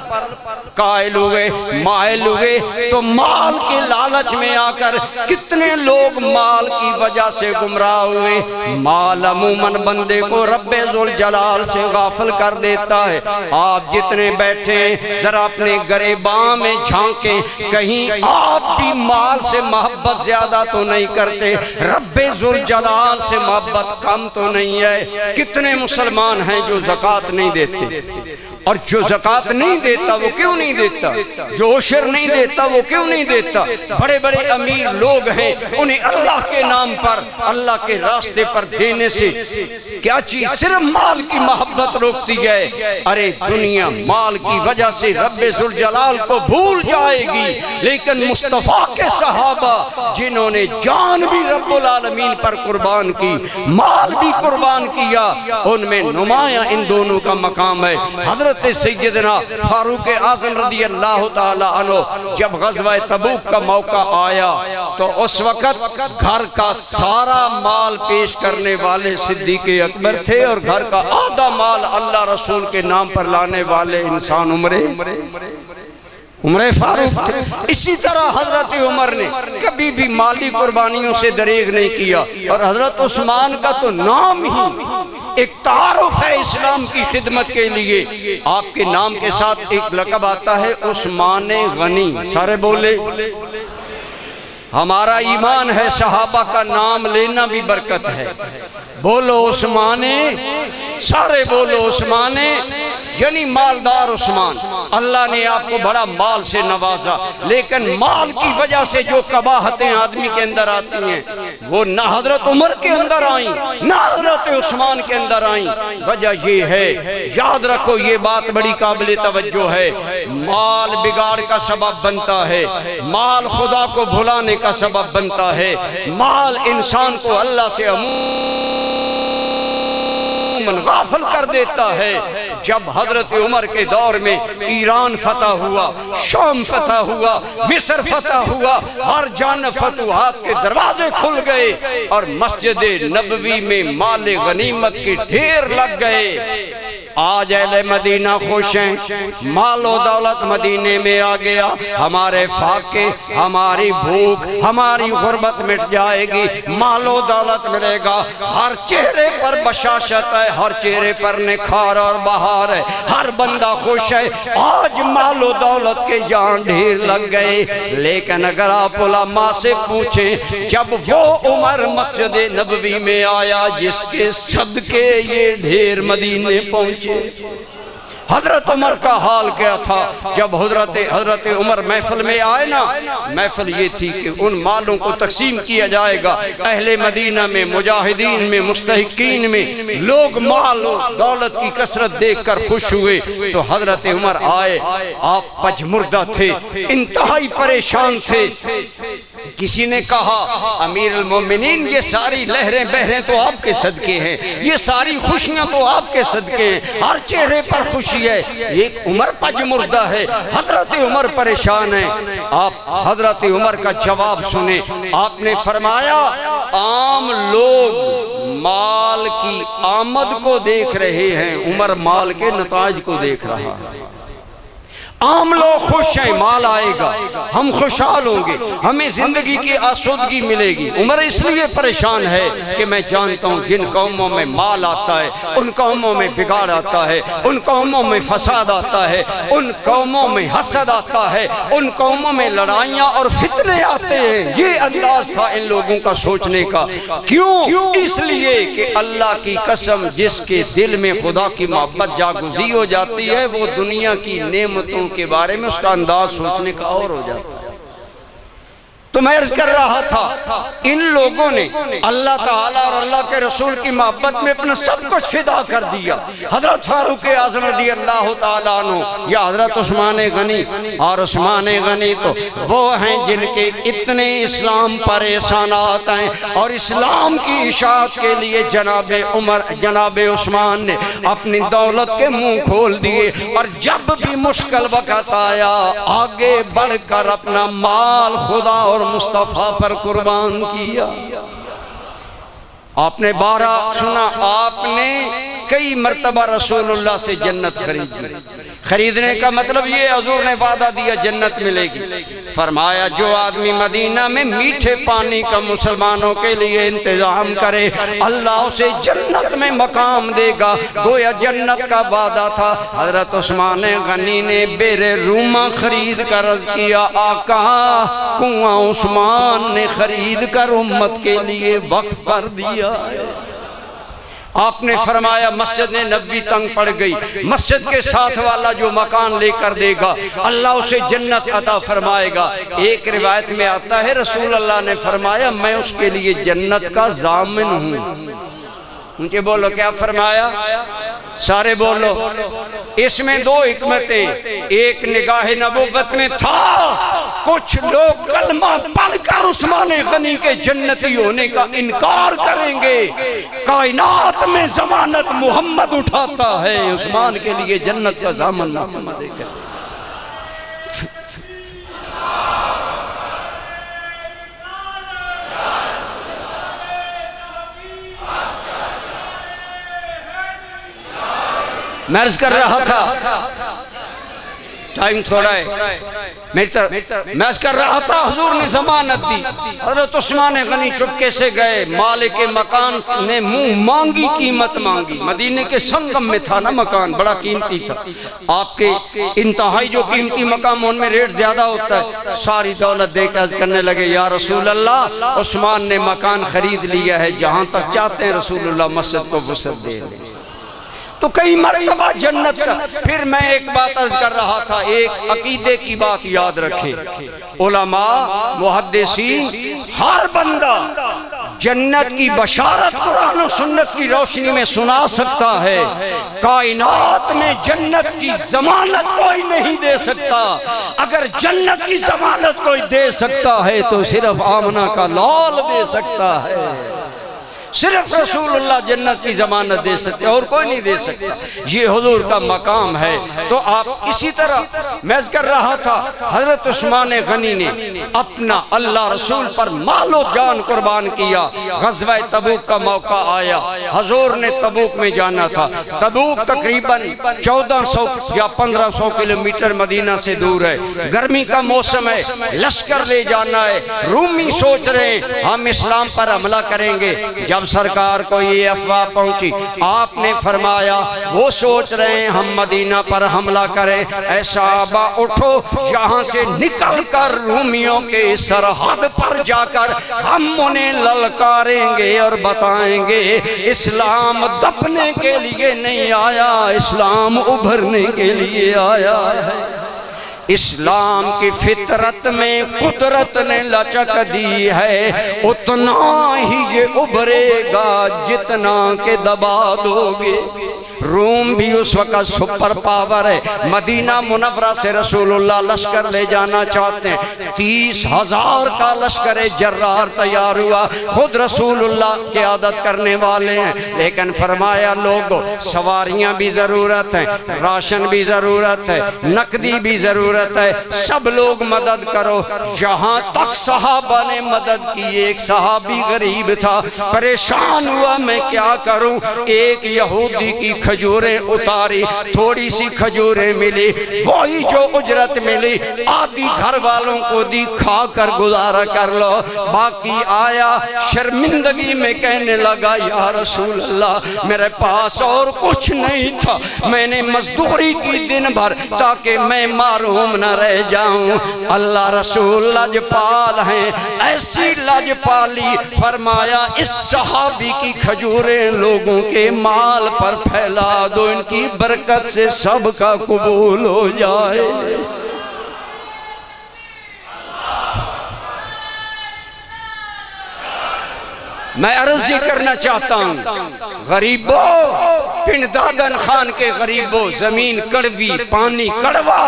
قائل ہوئے، مائل ہوئے، تو مال کے لالچ میں آ کر کتنے لوگ مال کی وجہ سے گمراہ ہوئے۔ مال عموماً بندے کو رب ذوالجلال سے غافل کر دیتا ہے۔ آپ جتنے بیٹھے ہیں ذرا اپنے گریباں میں جھانکیں، کہیں آپ بھی مال سے محبت زیادہ تو نہیں کرتے، رب ذوالجلال سے محبت کم تو نہیں ہے۔ کتنے مسلمان ہیں جو زکوٰۃ نہیں دیتے، اور جو زکوٰۃ نہیں دیتا وہ کیوں نہیں دیتا، جو عشر نہیں دیتا وہ کیوں نہیں دیتا؟ بڑے بڑے امیر لوگ ہیں، انہیں اللہ کے نام پر، اللہ کے راستے پر دینے سے کیا چیز صرف مال کی محبت روکتی ہے؟ ارے دنیا مال کی وجہ سے رب ذوالجلال کو بھول جائے گی، لیکن مصطفیٰ کے صحابہ جنہوں نے جان بھی رب العالمین پر قربان کی، مال بھی قربان کیا، ان میں نمایاں ان دونوں کا مقام ہے۔ حضرت سیدنا فاروق اعظم رضی اللہ تعالیٰ عنہ جب غزوہ تبوک کا موقع آیا تو اس وقت گھر کا سارا مال پیش کرنے والے صدیق اکبر تھے، اور گھر کا آدھا مال اللہ رسول کے نام پر لانے والے انسان عمر فاروق تھے۔ اسی طرح حضرت عمر نے کبھی بھی مالی قربانیوں سے دریغ نہیں کیا، اور حضرت عثمان کا تو نام ہی ایک تعارف ہے اسلام کی خدمت کے لیے۔ آپ کے نام کے ساتھ ایک لقب آتا ہے عثمان غنی، سارے بولے ہمارا ایمان ہے صحابہ کا نام لینا بھی برکت ہے۔ بولو عثمان، سارے بولو عثمان، یعنی مالدار عثمان۔ اللہ نے آپ کو بڑا مال سے نوازا، لیکن مال کی وجہ سے جو قباحتیں آدمی کے اندر آتی ہیں وہ نہ حضرت عمر کے اندر آئیں نہ حضرت عثمان کے اندر آئیں۔ وجہ یہ ہے، یاد رکھو یہ بات بڑی قابل توجہ ہے، مال بگاڑ کا سبب بنتا ہے، مال خدا کو بھلانے کا سبب بنتا ہے، مال انسان کو اللہ سے غافل کر دیتا ہے۔ جب حضرت عمر کے دور میں ایران فتح ہوا، شام فتح ہوا، مصر فتح ہوا، ہر جانب فتوحات کے دروازے کھل گئے اور مسجد نبوی میں مال غنیمت کے ڈھیر لگ گئے۔ آج اہل مدینہ خوش ہیں، مال و دولت مدینے میں آ گیا، ہمارے فاقے، ہماری بھوک، ہماری غربت مٹ جائے گی، مال و دولت ملے گا، ہر چہرے پر بشاشت ہے، ہر چہرے پر نکھار اور بہار ہے، ہر بندہ خوش ہے۔ آج مال و دولت کے جان ڈھیر لگ گئے، لیکن اگر آپ علماء سے پوچھیں، جب وہ عمر مسجد نبوی میں آیا جس کے صدقے یہ ڈھیر مدینے پہنچے، حضرت عمر کا حال کیا تھا؟ جب حضرت عمر محفل میں آئے نا، محفل یہ تھی کہ ان مالوں کو تقسیم کیا جائے گا، اہل مدینہ میں، مجاہدین میں، مستحقین میں لوگ مال و دولت کی کثرت دیکھ کر خوش ہوئے۔ تو حضرت عمر آئے، آپ پجمردہ تھے، انتہائی پریشان تھے۔ کسی نے کہا امیر المومنین یہ ساری لہریں بہریں تو آپ کے صدقے ہیں، یہ ساری خوشیاں تو آپ کے صدقے ہیں، ہر چہرے پر خوشی ہے، ایک عمر پجمردہ ہے، حضرت عمر پریشان ہیں۔ آپ حضرت عمر کا جواب سنیں، آپ نے فرمایا عام لوگ مال کی آمد کو دیکھ رہے ہیں، عمر مال کے نتائج کو دیکھ رہا ہے۔ عام لوگ خوش ہیں، مال آئے گا، ہم خوشحال ہوں گے، ہمیں زندگی کی آسودگی ملے گی۔ عمر اس لیے پریشان ہے کہ میں جانتا ہوں جن قوموں میں مال آتا ہے، ان قوموں میں بگاڑ آتا ہے، ان قوموں میں فساد آتا ہے، ان قوموں میں حسد آتا ہے، ان قوموں میں لڑائیاں اور فتنے آتے ہیں۔ یہ انداز تھا ان لوگوں کا سوچنے کا۔ کیوں؟ اس لیے کہ اللہ کی قسم جس کے دل میں خدا کی محبت جاگزی ہو جاتی ہے، وہ دنیا کی نعمتوں کے بارے میں اس کا انداز سوچنے کا اور ہو جاتا ہے۔ تو میں عرض کر رہا تھا ان لوگوں نے اللہ تعالیٰ اور اللہ کے رسول کی محبت میں اپنا سب کچھ فدا کر دیا۔ حضرت فاروق اعظم رضی اللہ تعالیٰ عنہ یا حضرت عثمان غنی، اور عثمان غنی تو وہ ہیں جن کے اتنے اسلام پر احسانات ہیں، اور اسلام کی اشاعت کے لیے جناب عثمان نے اپنی دولت کے منہ کھول دیے، اور جب بھی مشکل وقت آیا آگے بڑھ کر اپنا مال خدا اور مصطفیٰ پر قربان کیا۔ آپ نے 12 سنا، آپ نے کئی مرتبہ رسول اللہ سے جنت خریدی۔ خریدنے کا مطلب یہ حضور نے وعدہ دیا جنت ملے گی۔ فرمایا جو آدمی مدینہ میں میٹھے پانی کا مسلمانوں کے لیے انتظام کرے اللہ اسے جنت میں مقام دے گا۔ گویا جنت کا وعدہ تھا۔ حضرت عثمان غنی نے بیر روما خرید کر عرض کیا آقا کنواں عثمان نے خرید کر امت کے لیے وقف کر دیا۔ آپ نے فرمایا مسجد نبوی تنگ پڑ گئی، مسجد کے ساتھ والا جو مکان لے کر دے گا اللہ اسے جنت عطا فرمائے گا۔ ایک روایت میں آتا ہے رسول اللہ نے فرمایا میں اس کے لیے جنت کا ضامن ہوں۔ مجھے بولو کیا فرمایا؟ سارے بولو۔ اس میں 2 حکمتیں، ایک نگاہ نبوت میں تھا کچھ لوگ کلمہ پڑھ کر عثمان غنی کے جنتی ہونے کا انکار کریں گے، کائنات میں ضمانت محمد اٹھاتا ہے عثمان کے لیے جنت کا ضامن نامہ دے کر۔ میں عرض کر رہا تھا ٹائم تھوڑا ہے، میں عرض کر رہا تھا حضور نے ضمانت دی۔ حضرت عثمان غنی چپکے سے گئے، مالک مکان نے منہ مانگی قیمت مانگی۔ مدینے کے سنگم میں تھا نا مکان، بڑا قیمتی تھا۔ آپ کے انتہائی جو قیمتی مقام ان میں ریٹ زیادہ ہوتا ہے۔ ساری دولت دے کے عرض کرنے لگے یا رسول اللہ عثمان نے مکان خرید لیا ہے، جہاں تک چاہتے ہیں رسول اللہ مسجد کو وسعت دے دیں۔ تو کئی مرتبہ جنت کا۔ پھر میں ایک بات عرض کر رہا تھا، ایک عقیدے کی بات یاد رکھیں، علماء محدثین ہر بندہ جنت کی بشارت قرآن و سنت کی روشنی میں سنا سکتا ہے۔ کائنات میں جنت کی ضمانت کوئی نہیں دے سکتا۔ اگر جنت کی ضمانت کوئی دے سکتا ہے تو صرف آمنہ کا لال دے سکتا ہے، صرف رسول اللہ جنت کی ضمانت دے سکتے، اور کوئی نہیں دے سکتا۔ یہ حضور کا مقام ہے۔ تو آپ اسی طرح میں کر رہا تھا، حضرت عثمان غنی نے اپنا اللہ رسول پر مال و جان قربان کیا۔ غزوہ تبوک کا موقع آیا، حضور نے تبوک میں جانا تھا۔ تبوک تقریباً 1400 یا 1500 کلومیٹر مدینہ سے دور ہے، گرمی کا موسم ہے، لشکر لے جانا ہے۔ رومی سوچ رہے ہیں ہم اسلام پر حملہ کریں گے۔ جب سرکار کو یہ افواہ پہنچی، آپ نے فرمایا وہ سوچ رہے ہیں ہم مدینہ پر حملہ کریں، اے صحابہ اٹھو، یہاں سے نکل کر رومیوں کے سرحد پر جا کر ہم انہیں للکاریں گے اور بتائیں گے اسلام دبنے کے لیے نہیں آیا، اسلام ابھرنے کے لیے آیا ہے۔ اسلام کی فطرت میں قدرت نے لچک دی ہے، اتنا ہی یہ ابھرے گا جتنا کہ دبا دو گے۔ روم بھی اس وقت سپر پاور ہے۔ مدینہ منورہ سے رسول اللہ لشکر لے جانا چاہتے ہیں، 30,000 کا لشکر جرار تیار ہوا، خود رسول اللہ قیادت کرنے والے ہیں، لیکن فرمایا لوگوں سواریاں بھی ضرورت ہیں، راشن بھی ضرورت ہے، نقدی بھی ضرورت ہے، سب لوگ مدد کرو۔ جہاں تک صحابہ نے مدد کی، ایک صحابی غریب تھا، پریشان ہوا میں کیا کروں، ایک یہودی کی کھجوریں اتاری، تھوڑی سی کھجوریں ملی، وہی جو اجرت ملی آدھی گھر والوں کو دی، کھا کر گزارا کر لو، باقی آیا شرمندگی میں کہنے لگا یا رسول اللہ میرے پاس اور کچھ نہیں تھا، میں نے مزدوری کی دن بھر تاکہ میں معروم نہ رہ جاؤں۔ اللہ رسول لاجپال ہیں، ایسی لاجپالی، فرمایا اس صحابی کی کھجوریں لوگوں کے مال پر پھیلا دو، ان کی برکت سے سب کا قبول ہو جائے۔ میں عرض یہ کرنا چاہتا ہوں، غریبوں، پنڈ دادن خان کے غریبوں، زمین کڑوی، پانی کڑوا،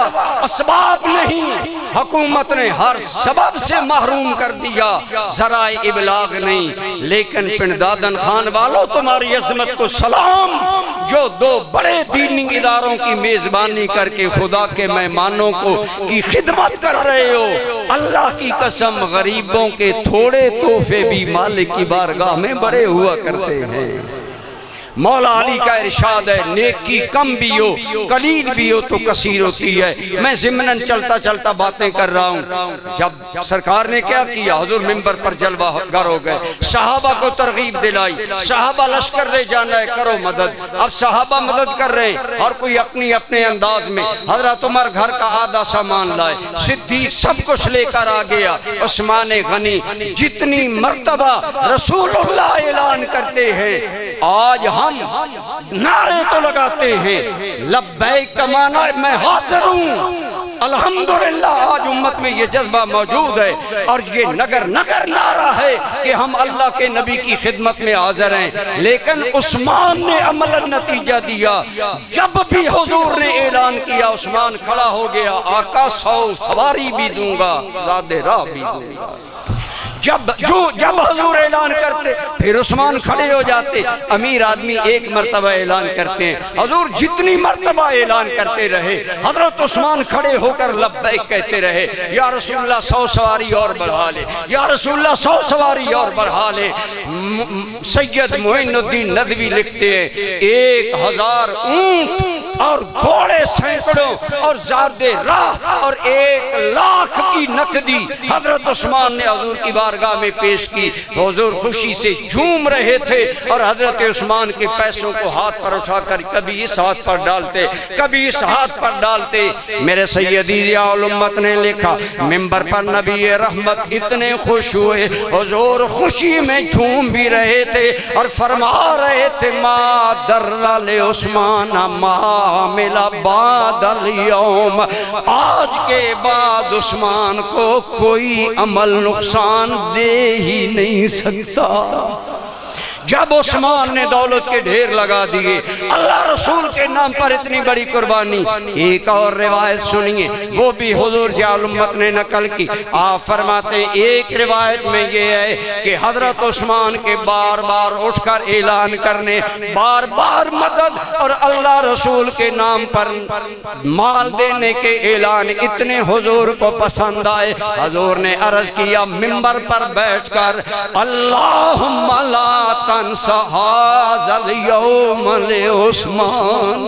اسباب نہیں، حکومت نے ہر سبب سے محروم کر دیا، ذرائع ابلاغ نہیں، لیکن پنڈ دادن خان والوں تمہاری عظمت کو سلام، جو 2 بڑے دینی اداروں کی میزبانی کر کے خدا کے مہمانوں کی خدمت کر رہے ہو۔ اللہ کی قسم غریبوں کے تھوڑے تحفے بھی مالک کی بارگاہ میں بڑے ہوا کرتے ہیں۔ مولا علی کا ارشاد ہے نیکی کم بھی ہو قلیل بھی ہو تو کثیر ہوتی ہے۔ میں ضمناً چلتا چلتا باتیں کر رہا ہوں، جب سرکار نے کیا کیا، حضور منبر پر جلوہ گر ہو گئے، صحابہ کو ترغیب دلائی، صحابہ لشکر لے جانا ہے کرو مدد۔ اب صحابہ مدد کر رہے ہیں، اور کوئی اپنے انداز میں، حضرت عمر گھر کا آدھا سامان لائے، صدیق سب کچھ لے کر آ گیا، عثمان غنی جتنی مرتبہ رسول اللہ اعلان کرتے ہیں، آج ہم نعرے تو لگاتے ہیں، لبیک کا معنی میں حاضر ہوں، الحمدللہ آج امت میں یہ جذبہ موجود ہے، اور یہ نگر نعرہ ہے کہ ہم اللہ کے نبی کی خدمت میں حاضر ہیں۔ لیکن عثمان نے عملاً نتیجہ دیا، جب بھی حضور نے اعلان کیا عثمان کھڑا ہو گیا، آقا 100 سواری بھی دوں گا، زادِ راہ بھی دوں گا۔ جب حضور اعلان کرتے پھر عثمان کھڑے ہو جاتے۔ امیر آدمی ایک مرتبہ اعلان کرتے ہیں، حضور جتنی مرتبہ اعلان کرتے رہے، حضرت عثمان کھڑے ہو کر لبیک کہتے رہے، یا رسول اللہ 100 سواری اور بڑھا لے، یا رسول اللہ 100 سواری اور بڑھا لے۔ سید معین الدین ندوی لکھتے ہیں 1000 اونٹ اور گھوڑے سینکڑوں اور زادِ راہ اور 1,00,000 کی نقدی حضرت عثمان نے حضور کی بارگاہ میں پیش کی۔ حضور خوشی سے جھوم رہے تھے، اور حضرت عثمان کے پیسوں کو ہاتھ پر اٹھا کر کبھی اس ہاتھ پر ڈالتے، کبھی اس ہاتھ پر ڈالتے۔ میرے سیدی ضیاء الامت نے لکھا، منبر پر نبی رحمت اتنے خوش ہوئے، حضور خوشی میں جھوم بھی رہے تھے اور فرما رہے تھے ما در لعثمان ما عامل بعد الیوم، آج کے بعد عثمان کو کوئی عمل نقصان دے ہی نہیں سکتا۔ جب عثمان نے دولت کے ڈھیر لگا دیے، اللہ رسول کے نام پر اتنی بڑی قربانی، ایک اور روایت سنیے، وہ بھی حضور جلال امت نے نقل کی۔ آپ فرماتے ہیں ایک روایت میں یہ ہے کہ حضرت عثمان کے بار بار اٹھ کر اعلان کرنے، بار بار مدد اور اللہ رسول کے نام پر مال دینے کے اعلان اتنے حضور کو پسند آئے، حضور نے عرض کیا منبر پر بیٹھ کر، اللہم لا تنس ھذا الیوم لعثمان،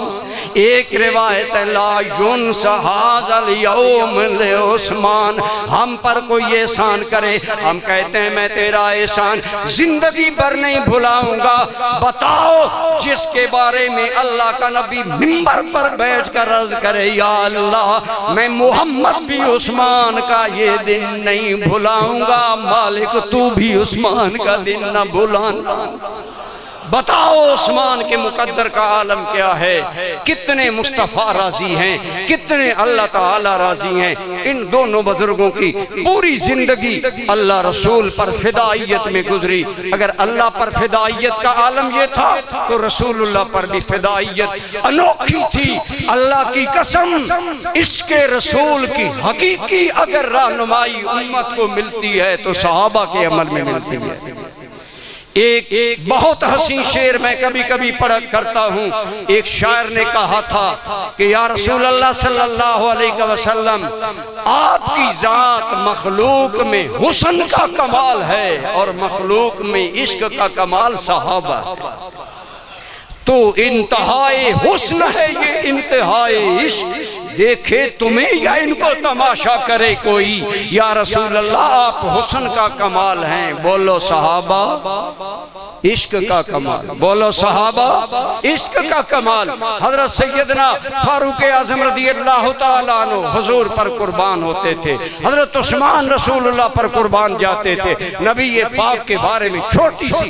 ایک روایت لا ینس ھذا الیوم لعثمان، ہم پر کوئی احسان کرے ہم کہتے ہیں میں تیرا احسان زندگی بھر نہیں بھلاؤں گا، بتاؤ جس کے بارے میں اللہ کا نبی منبر پر بیٹھ کر عرض کرے یا اللہ میں محمد بھی عثمان کا یہ دن نہیں بھلاؤں گا، مالک تو بھی عثمان کا دن نہ بھلانا۔ بتاؤ عثمان کے مقدر کا عالم کیا ہے، کتنے مصطفیٰ راضی ہیں، کتنے اللہ تعالی راضی ہیں۔ ان دونوں بزرگوں کی پوری زندگی اللہ رسول پر فدائیت میں گزری۔ اگر اللہ پر فدائیت کا عالم یہ تھا تو رسول اللہ پر بھی فدائیت انوکھی تھی۔ اللہ کی قسم عشق رسول کی حقیقی اگر رہنمائی امت کو ملتی ہے تو صحابہ کے عمل میں ملتی ہے۔ ایک بہت حسین شعر میں کبھی کبھی پڑھا کرتا ہوں، ایک شاعر نے کہا تھا کہ یا رسول اللہ صلی اللہ علیہ وسلم آپ کی ذات مخلوق میں حسن کا کمال ہے اور مخلوق میں عشق کا کمال صحابہ ہے، تو انتہائی حسن ہے یہ انتہائی عشق، دیکھے تمہیں یا ان کو تماشا کرے کوئی، یا رسول اللہ آپ حسن کا کمال ہیں، بولو صحابہ عشق کا کمال، بولو صحابہ عشق کا کمال۔ حضرت سیدنا فاروق اعظم رضی اللہ تعالیٰ عنہ حضور پر قربان ہوتے تھے، حضرت عثمان رسول اللہ پر قربان جاتے تھے۔ نبی پاک کے بارے میں چھوٹی سی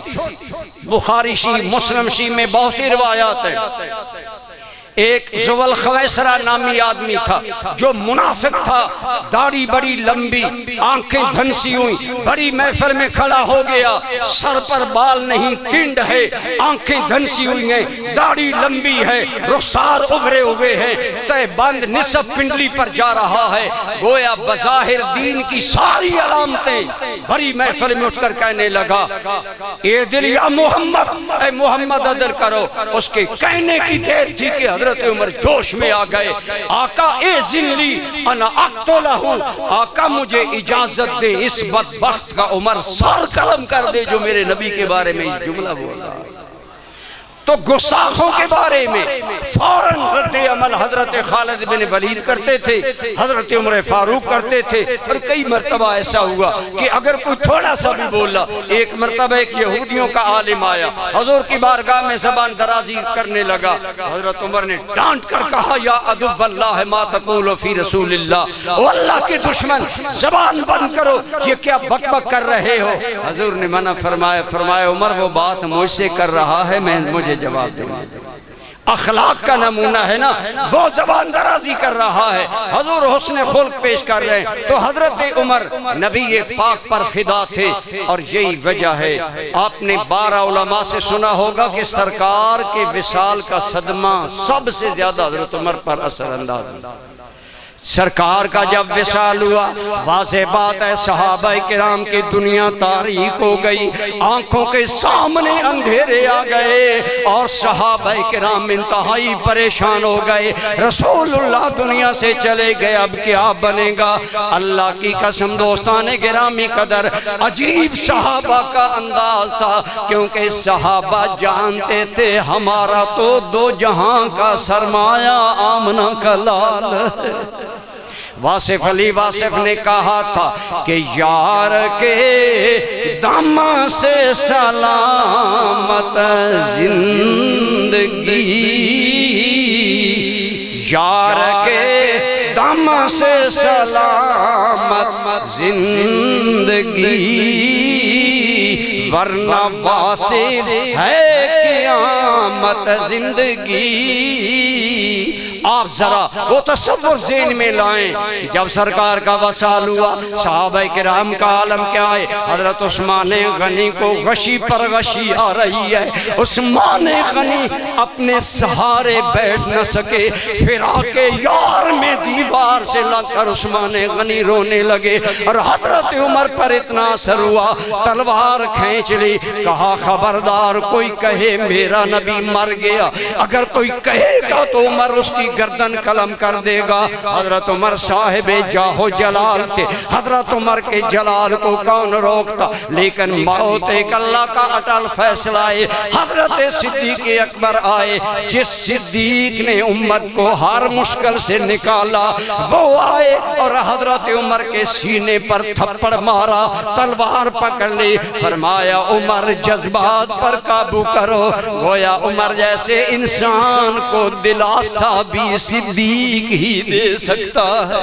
بخاری شریف مسلم شریف میں بہت سی روایات ہیں۔ ایک ذوال خویسرہ نامی آدمی تھا جو منافق تھا، داڑھی بڑی لمبی، آنکھیں دھنسی ہوئی، بڑی محفل میں کھڑا ہو گیا، سر پر بال نہیں، ٹنڈ ہے، آنکھیں دھنسی ہوئی ہیں، داڑھی لمبی ہے، رخسار ابھرے ہوئے ہیں، تہ بند نصف پنڈلی پر جا رہا ہے، گویا بظاہر دین کی ساری علامتیں، بڑی محفل میں اٹھ کر کہنے لگا اے دل یا محمد، اے محمد عدل کرو۔ اس کے کہنے کی دیر تھی کہ حضرت عمر جوش میں آ گئے، آقا اے ذلی انا اقتلہو، آقا مجھے اجازت دے اس بدبخت کا عمر سر قلم کر دے جو میرے نبی کے بارے میں جملہ بولا۔ تو گستاخوں کے بارے میں فوراً رد عمل حضرت خالد بن ولید کرتے تھے، حضرت عمر فاروق کرتے تھے، اور کئی مرتبہ ایسا ہوا کہ اگر کوئی تھوڑا سا بھی بولا، ایک مرتبہ ایک یہودیوں کا عالم آیا، حضور کی بارگاہ میں زبان درازی کرنے لگا، حضرت عمر نے ڈانٹ کر کہا یا عدو اللہ ما تقول فی رسول اللہ، او اللہ کے دشمن زبان بند کرو، یہ کیا بک بک کر رہے ہو؟ حضور نے منع فرمایا عمر وہ بات مجھ سے کر رہا ہے، میں مجھے جواب دیں گے۔ اخلاق کا نمونہ ہے نا، وہ زبان درازی کر رہا ہے، حضور حسن خلق پیش کر رہے ہیں۔ تو حضرت عمر نبی پاک پر فدا تھے، اور یہی وجہ ہے آپ نے 12 علماء سے سنا ہوگا کہ سرکار کے وصال کا صدمہ سب سے زیادہ حضرت عمر پر اثر انداز ہے۔ سرکار کا جب وصال ہوا، واضح بات ہے صحابہ کرام کی دنیا تاریک ہو گئی، آنکھوں کے سامنے اندھیرے آ گئے، اور صحابہ کرام انتہائی پریشان ہو گئے۔ رسول اللہ دنیا سے چلے گئے، اب کیا بنے گا؟ اللہ کی قسم دوستان گرامی قدر، عجیب صحابہ کا انداز تھا، کیونکہ صحابہ جانتے تھے ہمارا تو دو جہاں کا سرمایہ آمنہ کا لال ہے۔ واصف علی واصف نے کہا تھا کہ یار کے دم سے سلامت زندگی، یار کے دم سے سلامت زندگی، ورنہ واصل ہے قیامت زندگی۔ آپ ذرا وہ تصور ذہن میں لائیں، جب سرکار کا وصال ہوا صحابہ کرام کا عالم کیا ہے؟ حضرت عثمان غنی کو غشی پر غشی آ رہی ہے، عثمان غنی اپنے سہارے بیٹھ نہ سکے، فراق یار میں دیوار سے لگ کر عثمان غنی رونے لگے، اور حضرت عمر پر اتنا اثر ہوا، تلوار کھینچ لی، کہا خبردار کوئی کہے میرا نبی مر گیا، اگر کوئی کہے گا تو عمر اس کی گردن قلم کر دے گا۔ حضرت عمر صاحب جاہ و جلال تھے، حضرت عمر کے جلال کو کون روکتا، لیکن موت ایک اللہ کا اٹل فیصلہ ہے۔ حضرت صدیق اکبر آئے، جس صدیق نے امت کو ہر مشکل سے نکالا، وہ آئے اور حضرت عمر کے سینے پر تھپڑ مارا، تلوار پکڑ لی، فرمایا عمر جذبات پر قابو کرو۔ گویا عمر جیسے انسان کو دلاسا بھی صدیق ہی دے سکتا ہے۔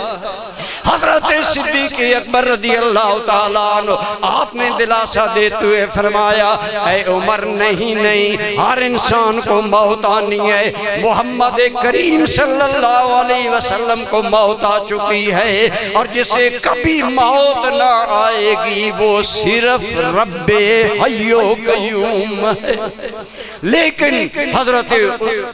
حضرت صدیق اکبر رضی اللہ تعالیٰ عنہ آپ نے دلاسا دیتے ہوئے فرمایا اے عمر نہیں، ہر انسان کو موت آنی ہے، محمد کریم صلی اللہ علیہ وسلم کو موت آ چکی ہے، اور جسے کبھی موت نہ آئے گی وہ صرف رب حی و قیوم ہے۔ لیکن حضرت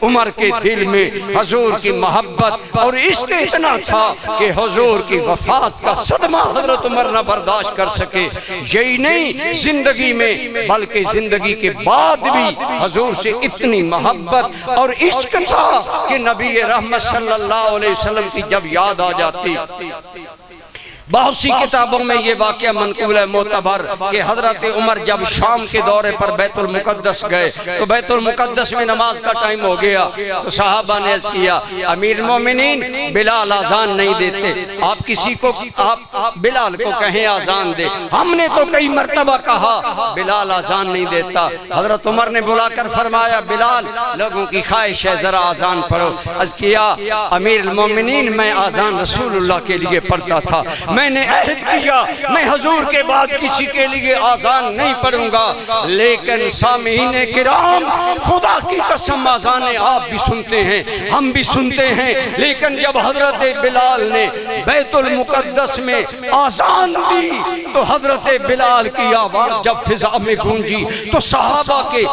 عمر کے دل میں حضور کی محبت اور عشق اتنا تھا کہ حضور کی وفات کا صدمہ حضرت عمر نہ برداشت کر سکے۔ یہی نہیں زندگی میں بلکہ زندگی کے بعد بھی حضور سے اتنی محبت اور عشق تھا کہ نبی رحمت صلی اللہ علیہ وسلم کی جب یاد آ جاتی، بہت سی کتابوں میں یہ واقعہ منقول ہے معتبر کہ حضرت عمر جب شام کے دورے پر بیت المقدس گئے تو بیت المقدس میں نماز کا ٹائم ہو گیا، تو صحابہ نے عرض کیا امیر المومنین بلال آذان نہیں دیتے، آپ کسی کو آپ بلال کو کہیں آذان دے۔ ہم نے تو کئی مرتبہ کہا بلال آذان نہیں دیتا۔ حضرت عمر نے بلا کر فرمایا بلال لوگوں کی خواہش ہے ذرا آذان پڑھو۔ عرض کیا امیر المومنین میں آذان رسول اللہ کے لیے پڑھتا تھا، میں نے عہد کیا میں حضور کے بعد کسی کے لیے آذان نہیں پڑھوں گا، لیکن سامعین کرام خدا کی قسم آذانیں آپ بھی سنتے ہیں ہم بھی سنتے ہیں، لیکن جب حضرت بلال نے بیت المقدس میں آذان دی تو حضرت بلال کی آواز جب فضا میں گونجی تو صحابہ کے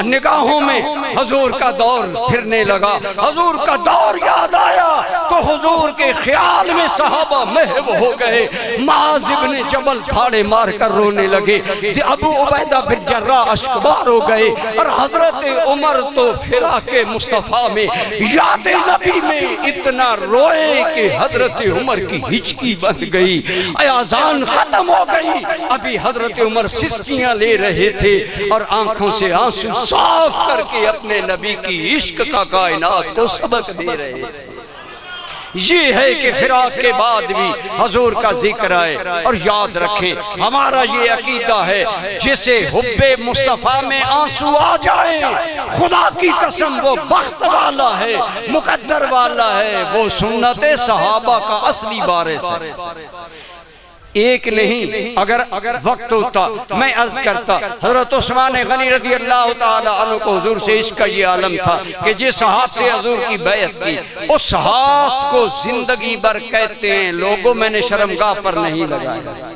نگاہوں میں حضور کا دور پھرنے لگا، حضور کا دور یاد آیا تو حضور کے خیال میں صحابہ محو ہو گئے، معاذ ابن جبل پھاڑے مار کر رونے لگے، ابو عبیدہ بن جراح اشکبار ہو گئے، اور حضرت عمر تو فراق مصطفیٰ میں یاد نبی میں اتنا روئے کہ حضرت عمر کی ہچکی بن گئی، اذان ختم ہو گئی، ابھی حضرت عمر سسکیاں لے رہے تھے اور آنکھوں سے آنسو صاف کر کے اپنے نبی کی عشق کا کائنات کو سبق دے رہے تھے۔ یہ ہے کہ فراق کے بعد بھی حضور کا ذکر آئے، اور یاد رکھیں ہمارا یہ عقیدہ ہے جسے حب مصطفیٰ میں آنسو آ جائیں خدا کی قسم وہ بخت والا ہے، مقدر والا ہے، وہ سنت صحابہ کا اصلی وارث ہے۔ ایک نہیں اگر وقت ہوتا میں عرض کرتا حضرت عثمان غنی رضی اللہ تعالیٰ عنہ کو حضور سے عشق کا یہ عالم تھا کہ جس ہاتھ سے حضور کی بیعت کی اس ہاتھ کو زندگی بھر کہتے ہیں لوگوں میں نے شرمگاہ پر نہیں لگایا،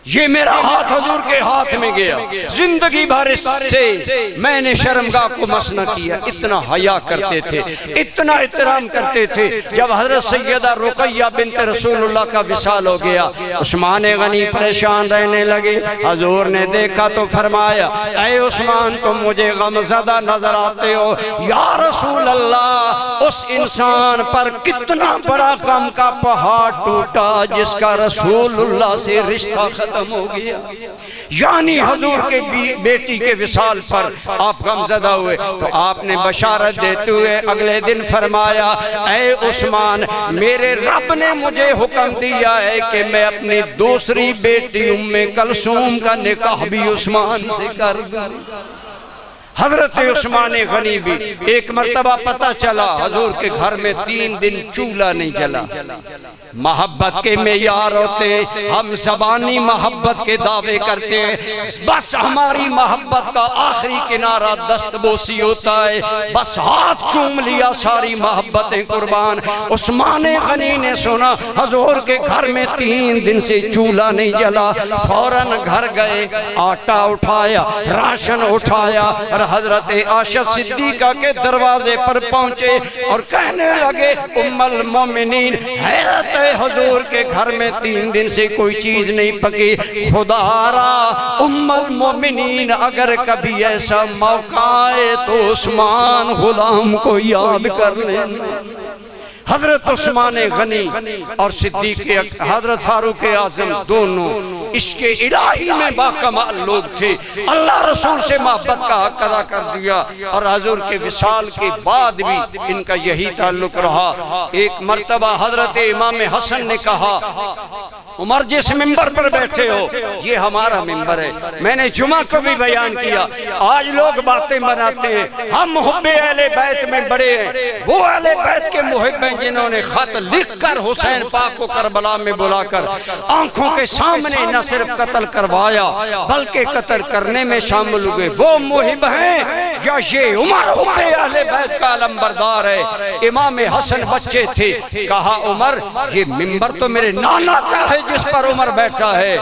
یہ میرا ہاتھ حضور کے ہاتھ میں گیا، زندگی بھر اس سے میں نے شرمگاہ کو مس نہ کیا۔ اتنا حیا کرتے تھے، اتنا احترام کرتے تھے۔ جب حضرت سیدہ رقیہ بنت رسول اللہ کا وصال ہو گیا عثمان غنی پریشان رہنے لگے، حضور نے دیکھا تو فرمایا اے عثمان تم مجھے غمزدہ نظر آتے ہو، یا رسول اللہ اس انسان پر کتنا بڑا غم کا پہاڑ ٹوٹا جس کا رسول اللہ سے رشتہ ختم ہو گیا، یعنی حضور کے بیٹی کے وصال پر آپ غمزدہ ہوئے۔ تو آپ نے بشارت دیتے ہوئے اگلے دن فرمایا اے عثمان میرے رب نے مجھے حکم دیا ہے کہ میں اپنی دوسری بیٹی ام کلثوم کا نکاح بھی عثمان سے کر دوں۔ حضرت عثمان غنی بھی ایک مرتبہ پتہ چلا حضور کے گھر میں 3 دن چولہا نہیں جلا، محبت کے معیار ہوتے ہیں، ہم زبانی محبت کے دعوے کرتے ہیں، بس ہماری محبت کا آخری کنارہ دست بوسی ہوتا ہے، بس ہاتھ چوم لیا ساری محبتیں قربان۔ عثمان غنی نے سنا حضور کے گھر میں 3 دن سے چولہا نہیں جلا، فوراً گھر گئے، آٹا اٹھایا، راشن اٹھایا اور حضرت عائشہ صدیقہ کے دروازے پر پہنچے اور کہنے لگے ام المومنین حیرت حضور کے گھر میں 3 دن سے کوئی چیز نہیں پکی، خدا را ام المومنین اگر کبھی ایسا موقع آئے تو عثمان غلام کو یاد کر لیں۔ حضرت عثمان غنی اور صدیق حضرت فاروق اعظم دونوں عشق الہی میں باکمال لوگ تھے، اللہ رسول سے محبت کا حق ادا کر دیا اور حضور کے وصال کے بعد بھی ان کا یہی تعلق رہا۔ ایک مرتبہ حضرت امام حسن نے کہا عمر جس ممبر پر بیٹھے ہو یہ ہمارا ممبر ہے، میں نے جمعہ کو بھی بیان کیا، آج لوگ باتیں بناتے ہیں ہم محب اہل بیت میں بڑے ہیں، وہ اہل بیت کے محب ہیں جنہوں نے خط لکھ کر حسین پاک کو کربلا میں بلا کر آنکھوں کے سامنے نہ صرف قتل کروایا بلکہ قتل کرنے میں شامل ہوئے، وہ محب ہیں یا یہ عمر محب اہل بیت کا علمبردار ہے؟ امام حسن بچے تھے، کہا عمر یہ ممبر تو میرے نانا کا ہے جس پر عمر بیٹھا ہے،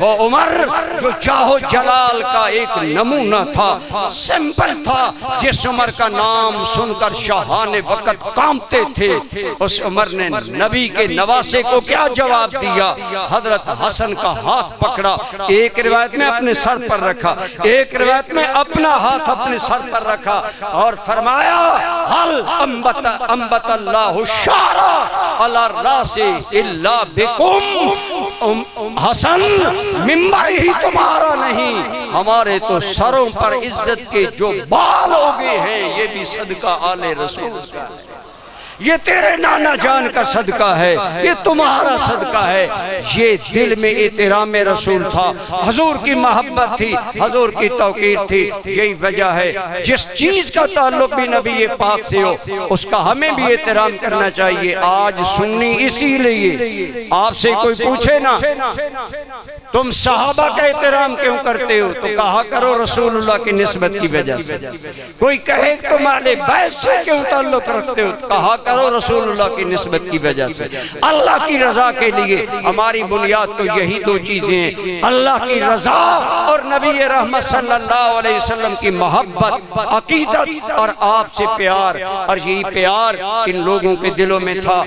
وہ عمر جو چاہو جلال کا ایک نمونہ تھا، سمپل تھا، جس عمر کا نام سن کر شاہان وقت کانپتے تھے، اس عمر نے نبی کے نواسے کو کیا جواب دیا؟ حضرت حسن کا ہاتھ پکڑا، ایک روایت میں اپنے سر پر رکھا، ایک روایت میں اپنا ہاتھ اپنے سر پر رکھا اور فرمایا حل انبت اللہ شعرا علی الراس الا بکم، حسن ممبر ہی تمہارا نہیں، ہمارے تو سروں پر عزت کے جو بال ہو گئے ہیں یہ بھی صدقہ آل رسول کا، یہ تیرے نانا جان کا صدقہ ہے، یہ تمہارا صدقہ ہے۔ یہ دل میں احترام رسول تھا، حضور کی محبت تھی، حضور کی توقیر تھی، یہی وجہ ہے جس چیز کا تعلق بھی نبی پاک سے ہو اس کا ہمیں بھی احترام کرنا چاہیے۔ آج سنی اسی لیے آپ سے کوئی پوچھے نا تم صحابہ کا احترام کیوں کرتے ہو تو کہا کرو رسول اللہ کی نسبت کی وجہ سے، کوئی کہے تم اہل بیت سے کیوں تعلق رکھتے ہو کہا کرو رسول اللہ کی نسبت کی وجہ سے۔ اللہ کی رضا کے لیے ہماری بنیاد تو یہی 2 چیزیں ہیں، اللہ کی رضا اور نبی رحمت صلی اللہ علیہ وسلم کی محبت، عقیدت اور آپ سے پیار، اور یہی پیار ان لوگوں کے دلوں میں تھا۔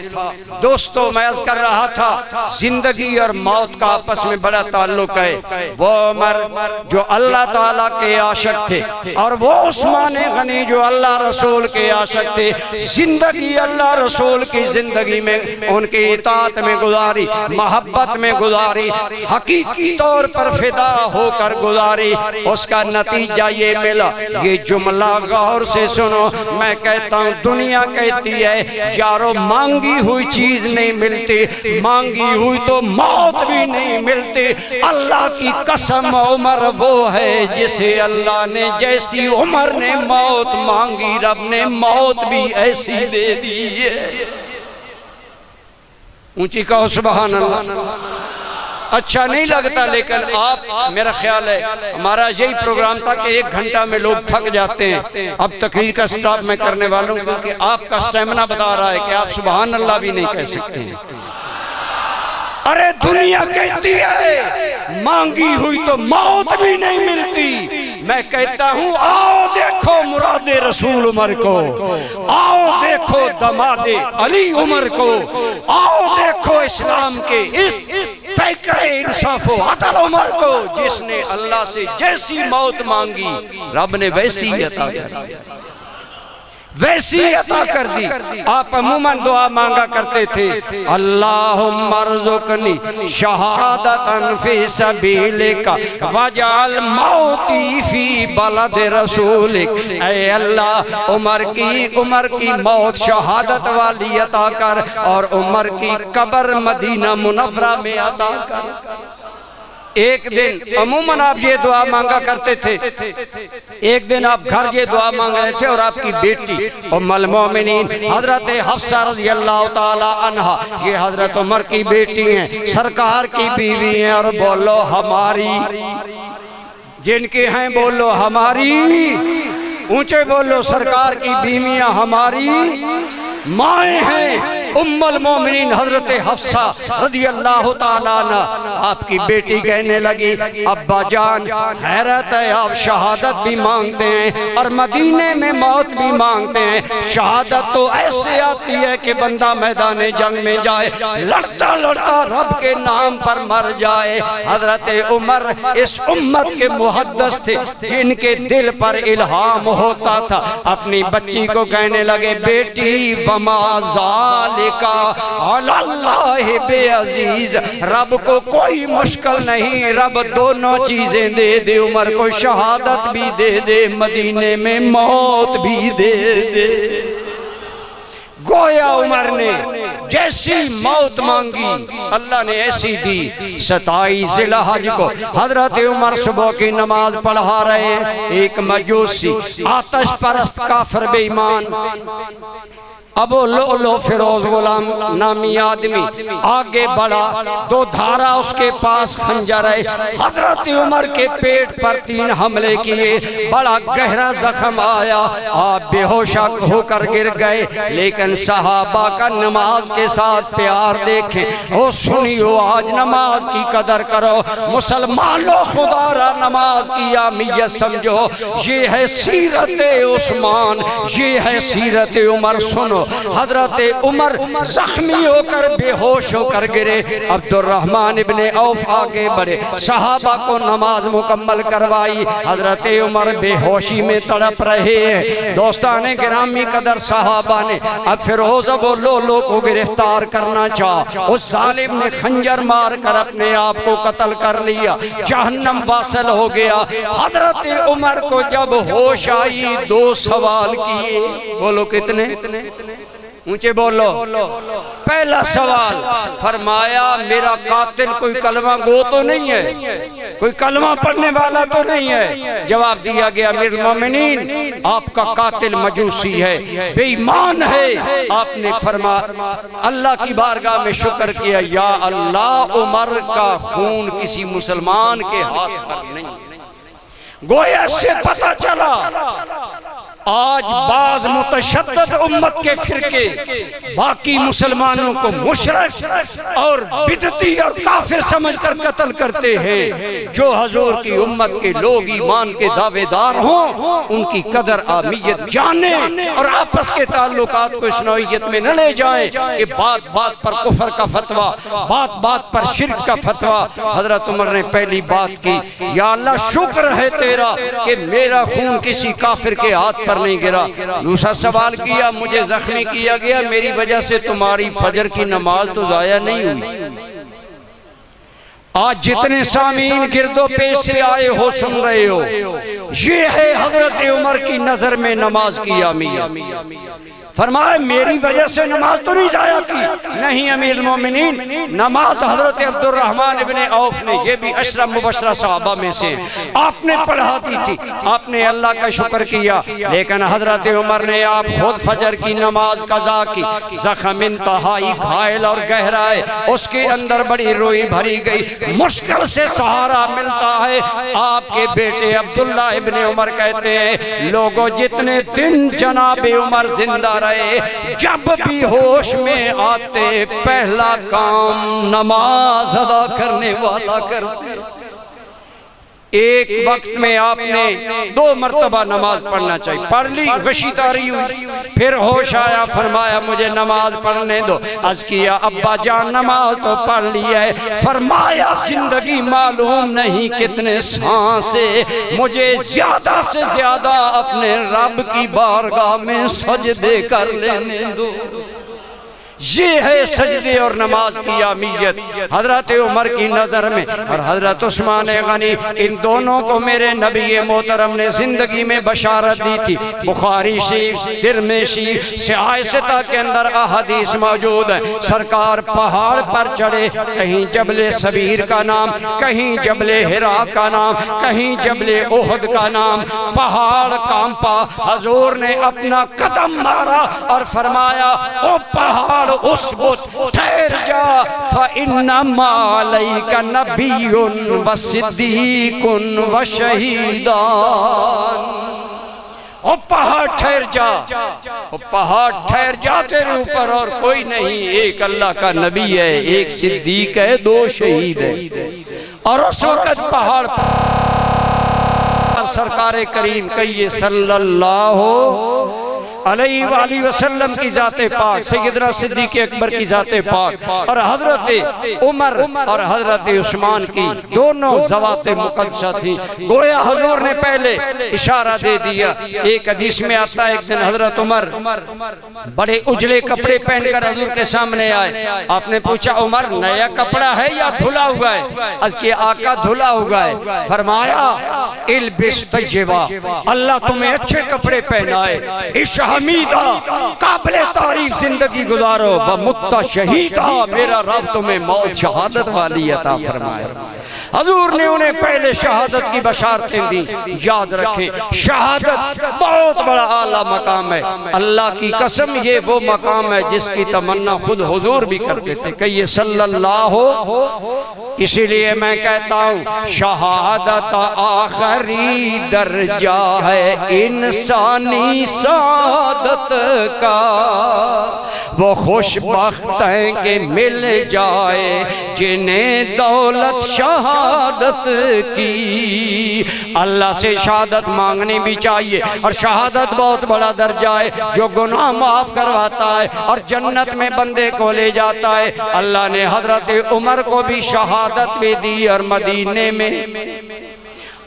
دوستو میں عرض کر رہا تھا زندگی اور موت کا آپس میں بڑا تعلق ہے، وہ عمر جو اللہ تعالیٰ کے عاشق تھے اور وہ عثمان غنی جو اللہ رسول کے عاشق تھے، زندگی اللہ رسول کی زندگی میں ان کی اطاعت میں گزاری، محبت میں گزاری، حقیقی طور پر فدا ہو کر گزاری، اس کا نتیجہ یہ ملا۔ یہ جملہ غور سے سنو، میں کہتا ہوں دنیا کہتی ہے یارو مانگی ہوئی چیز نہیں ملتی، مانگی ہوئی تو موت بھی نہیں ملتی، اللہ کی قسم عمر وہ ہے جسے اللہ نے جیسی عمر نے موت مانگی رب نے موت بھی ایسی دے دی ہے۔ اونچی کہو سبحان اللہ۔ اچھا نہیں لگتا لیکن آپ میرا خیال ہے ہمارا یہی پروگرام تھا کہ 1 گھنٹہ میں لوگ تھک جاتے ہیں، اب تقریر کا سٹاپ میں کرنے والوں کیونکہ آپ کا سٹیمنا بتا رہا ہے کہ آپ سبحان اللہ بھی نہیں کہہ سکتے ہیں۔ ارے دنیا کہتی ہے مانگی ہوئی تو موت بھی نہیں ملتی، میں کہتا ہوں آؤ دیکھو مراد رسول عمر کو، آؤ دیکھو دماد علی عمر کو، آؤ دیکھو اسلام کے اس پیکر انصاف و عدل عمر کو جس نے اللہ سے جیسی موت مانگی رب نے ویسی عطا کر دی، ویسی عطا کر دی۔ آپ عموماً دعا مانگا کرتے تھے اللہم ارزقنی شہادتاً فی سبیلک وجعل موتی فی بلد رسولک، اے اللہ عمر کی موت شہادت والی عطا کر اور عمر کی قبر مدینہ منورہ میں عطا کر۔ ایک دن عموماً آپ یہ دعا مانگا کرتے تھے، ایک دن آپ گھر یہ دعا مانگ رہے تھے اور آپ کی بیٹی ام المومنین حضرت حفصہ رضی اللہ تعالی عنہ، یہ حضرت عمر کی بیٹی ہیں، سرکار کی بیوی ہیں، اور بولو ہماری، جن کے ہیں بولو ہماری، اونچے بولو سرکار کی بیویاں ہماری مائیں ہیں، ام المومنین حضرت حفصہ رضی اللہ تعالیٰ عنہ۔ آپ کی بیٹی کہنے لگی ابا جان حیرت ہے، آپ شہادت بھی مانگتے ہیں اور مدینے میں موت بھی مانگتے ہیں، شہادت تو ایسے آتی ہے کہ بندہ میدان جنگ میں جائے لڑتا لڑتا رب کے نام پر مر جائے۔ حضرت عمر اس امت کے محدث تھے جن کے دل پر الہام ہوتا تھا، اپنی بچی کو کہنے لگے بیٹی وما ذالک علی اللہ بے عزیز، رب کو کوئی مشکل نہیں، رب دونوں چیزیں دے دے، عمر کو شہادت بھی دے دے، مدینے میں موت بھی دے دے۔ گویا عمر نے جیسی موت مانگی اللہ نے ایسی دی۔ 27 ذی الحج کو حضرت عمر صبح کی نماز پڑھا رہے ہیں، ایک مجوسی آتش پرست کافر بے ایمان ابو لؤلؤ فیروز غلام نامی آدمی آگے بڑھا، 2 دھارا اس کے پاس خنجر ہے، حضرت عمر کے پیٹ پر 3 حملے کیے، بڑا گہرا زخم آیا، آپ بے ہوش ہو کر گر گئے، لیکن صحابہ کا نماز کے ساتھ پیار دیکھیں، او سنیو آج نماز کی قدر کرو، مسلمانوں خدا را نماز کی اہمیت سمجھو، یہ ہے سیرت عثمان، یہ ہے سیرت عمر۔ سنو حضرت عمر زخمی ہو کر بے ہوش ہو کر گرے، عبد الرحمن ابن عوف آگے بڑھے، صحابہ کو نماز مکمل کروائی، حضرت عمر بے ہوشی میں تڑپ رہے ہیں۔ دوستان گرامی قدر صحابہ نے اب فیروز ابو لؤلؤ کو گرفتار کرنا چاہا، اس ظالم نے خنجر مار کر اپنے آپ کو قتل کر لیا، جہنم واصل ہو گیا۔ حضرت عمر کو جب ہوش آئی 2 سوال کیے، بولو کتنے؟ اونچے بولو۔ پہلا سوال فرمایا میرا قاتل کوئی کلمہ گو تو نہیں ہے، کوئی کلمہ پڑھنے والا تو نہیں ہے؟ جواب دیا گیا امیر المومنین آپ کا قاتل مجوسی ہے، بے ایمان ہے۔ آپ نے فرمایا اللہ کی بارگاہ میں شکر کیا، یا اللہ عمر کا خون کسی مسلمان کے ہاتھ پر نہیں۔ گویا سے پتہ چلا آج بعض متشدد امت کے فرقے باقی مسلمانوں کو مشرک اور بدعتی اور کافر سمجھ کر قتل کرتے ہیں، جو حضور کی امت کے لوگ ایمان کے دعوے دار ہوں ان کی قدر اہمیت جانیں اور آپس کے تعلقات کو اس نوعیت میں نہ لے جائیں کہ بات بات پر کفر کا فتویٰ، بات بات پر شرک کا فتویٰ۔ حضرت عمر نے پہلی بات کی، یا اللہ شکر ہے تیرا کہ میرا خون کسی کافر کے ہاتھ پر نہیں گرا۔ دوسرا سوال کیا، مجھے زخمی کیا گیا، میری وجہ سے تمہاری فجر کی نماز تو ضائع نہیں ہوئی۔ آج جتنے سامعین گرد و پیش سے آئے ہو سن رہے ہو، یہ ہے حضرت عمر کی نظر میں نماز کی اہمیت۔ فرمایا میری وجہ سے نماز تو نہیں ضائع کی، نہیں امیر المومنین، نماز حضرت عبد الرحمن ابن عوف نے، یہ بھی 10 مبشرہ صحابہ میں سے آپ نے پڑھا دی تھی، آپ نے اللہ کا شکر کیا، لیکن حضرت عمر نے آپ خود فجر کی نماز قضا کی۔ زخم انتہائی گھائل اور گہرا ہے، اس کے اندر بڑی روئی بھری گئی، مشکل سے سہارا ملتا ہے۔ آپ کے بیٹے عبداللہ ابن عمر کہتے ہیں لوگوں جتنے دن جناب عمر زندہ رہے، جب بھی ہوش میں آتے پہلا کام نماز ادا کرنے والا کرتے۔ ایک وقت میں آپ نے 2 مرتبہ نماز پڑھنا چاہیے، پڑھ لی، غشی تاری ہوئی، پھر ہوش آیا، فرمایا مجھے نماز پڑھنے دو۔ عرض کیا ابا جان نماز تو پڑھ لی ہے، فرمایا زندگی معلوم نہیں کتنے سانسیں، مجھے زیادہ سے زیادہ اپنے رب کی بارگاہ میں سجدے کر لینے دو۔ یہ ہے سجدے اور نماز کی اہمیت حضرت عمر کی نظر میں اور حضرت عثمان غنی، ان دونوں کو میرے نبی محترم نے زندگی میں بشارت دی تھی۔ بخاری شریف، ترمذی، صحیح ستہ کے اندر احادیث موجود ہیں۔ سرکار پہاڑ پر چڑھے، کہیں جبل سبیر کا نام، کہیں جبل حرا کا نام، کہیں جبل احد کا نام، پہاڑ کانپا۔ حضور نے اپنا قدم مارا اور فرمایا او پہاڑ اسبت، ٹھہر جا، فَإِنَّمَا عَلَيْكَ نَبِيٌّ وَصِدِّيقٌ وَشَهِيدَانٌ۔ او پہاڑ ٹھہر جا، او پہاڑ ٹھہر جا، تیرے اوپر اور کوئی نہیں، ایک اللہ کا نبی ہے، ایک صدیق ہے، دو شہید ہے۔ اور اس وقت پہاڑ پر سرکار کریم کہیے صلی اللہ علیہ وآلہ وسلم کی ذات پاک، سیدنا صدیق اکبر کی ذات پاک اور حضرت عمر اور حضرت عثمان کی دونوں ذوات مقدسہ تھی۔ گویا حضور نے پہلے اشارہ دے دیا۔ ایک حدیث میں آتا ہے ایک دن حضرت عمر بڑے اجلے کپڑے پہن کر حضور کے سامنے آئے۔ آپ نے پوچھا عمر نیا کپڑا ہے یا دھلا ہوا ہے؟ عرض کیا آقا دھلا ہوا ہے۔ فرمایا البس طیبا، اللہ تمہیں اچھے کپڑے پہنائے، حمیدہ قابل تعریف زندگی گزارو، ومت شہیدہ، میرا رب تمہیں موت شہادت والی عطا فرمائے۔ حضور نے انہیں پہلے شہادت کی بشارتیں دی۔ یاد رکھیں شہادت بہت بڑا اعلیٰ مقام ہے۔ اللہ کی قسم یہ وہ مقام ہے جس کی تمنا خود حضور بھی کرتے تھے، کہیے صلی اللہ ہو۔ اسی لیے میں کہتا ہوں شہادت آخری درجہ ہے انسانی سعادت کا، وہ خوش بخت ہیں کہ مل جائے جنہیں دولت شہادت کی۔ اللہ سے شہادت مانگنی بھی چاہیے، اور شہادت بہت بڑا درجہ ہے جو گناہ معاف کرواتا ہے اور جنت میں بندے کو لے جاتا ہے۔ اللہ نے حضرت عمر کو بھی شہادت بھی دی اور مدینے میں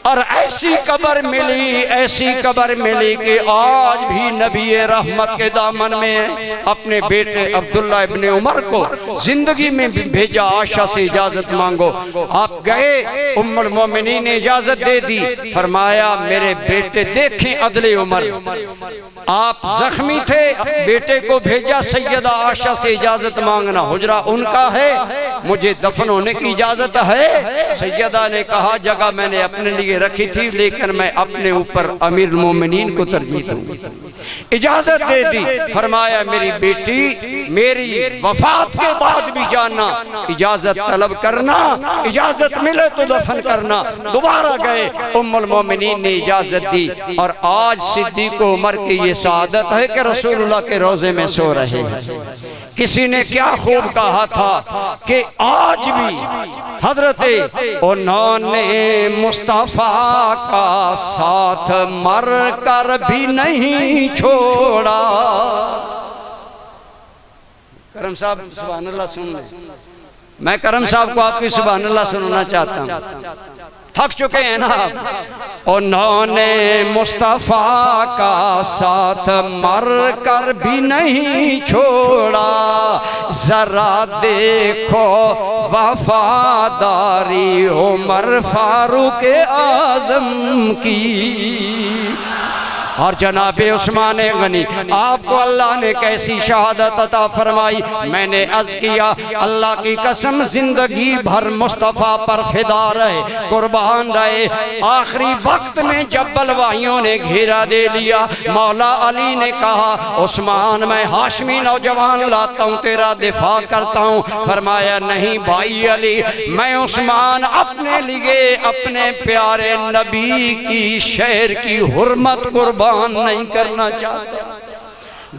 اور ایسی قبر ملی کہ آج بھی نبی رحمت کے دامن میں اپنے بیٹے عبداللہ ابن عمر کو زندگی میں بھیجا، عائشہ سے اجازت مانگو۔ آپ گئے، ام المومنین نے اجازت دے دی، فرمایا میرے بیٹے دیکھیں عدل عمر، آپ زخمی تھے، بیٹے کو بھیجا سیدہ عائشہ سے اجازت مانگنا، حجرہ ان کا ہے، مجھے دفن ہونے کی اجازت ہے؟ سیدہ نے کہا جگہ میں نے اپنے لیے رکھی تھی لیکن میں اپنے اوپر امیر المومنین کو ترجیح دوں۔ اجازت دے دی، فرمایا میری بیٹی میری وفات کے بعد بھی جانا، اجازت طلب کرنا، اجازت ملے تو دفن کرنا۔ دوبارہ گئے، ام المومنین نے اجازت دی، اور آج صدیق عمر کی یہ سعادت ہے کہ رسول اللہ کے روضے میں سو رہے ہیں۔ کسی نے کیا خوب کہا تھا کہ آج بھی حضرت انہوں نے مصطفیٰ کا ساتھ مر کر بھی نہیں چھوڑا۔ کرم صاحب سبحان اللہ سن لیں، میں کرم صاحب کو آپ کی سبحان اللہ سننا چاہتا ہوں، تھک چکے ہیں نا آپ۔ انہوں نے مصطفیٰ کا ساتھ مر کر بھی نہیں چھوڑا، ذرا دیکھو وفاداری عمر فاروق اعظم کی۔ اور جناب عثمان غنی آپ کو اللہ نے کیسی شہادت عطا فرمائی۔ میں نے عرض کیا اللہ کی قسم زندگی بھر مصطفیٰ پر فدا رہے، قربان رہے۔ آخری وقت میں جب بلوائیوں نے گھیرا دے لیا، مولا علی نے کہا عثمان میں ہاشمی نوجوان لاتا ہوں، تیرا دفاع کرتا ہوں۔ فرمایا نہیں بھائی علی، میں عثمان اپنے لیے اپنے پیارے نبی کی شہر کی حرمت قربان نہیں کرنا چاہتا،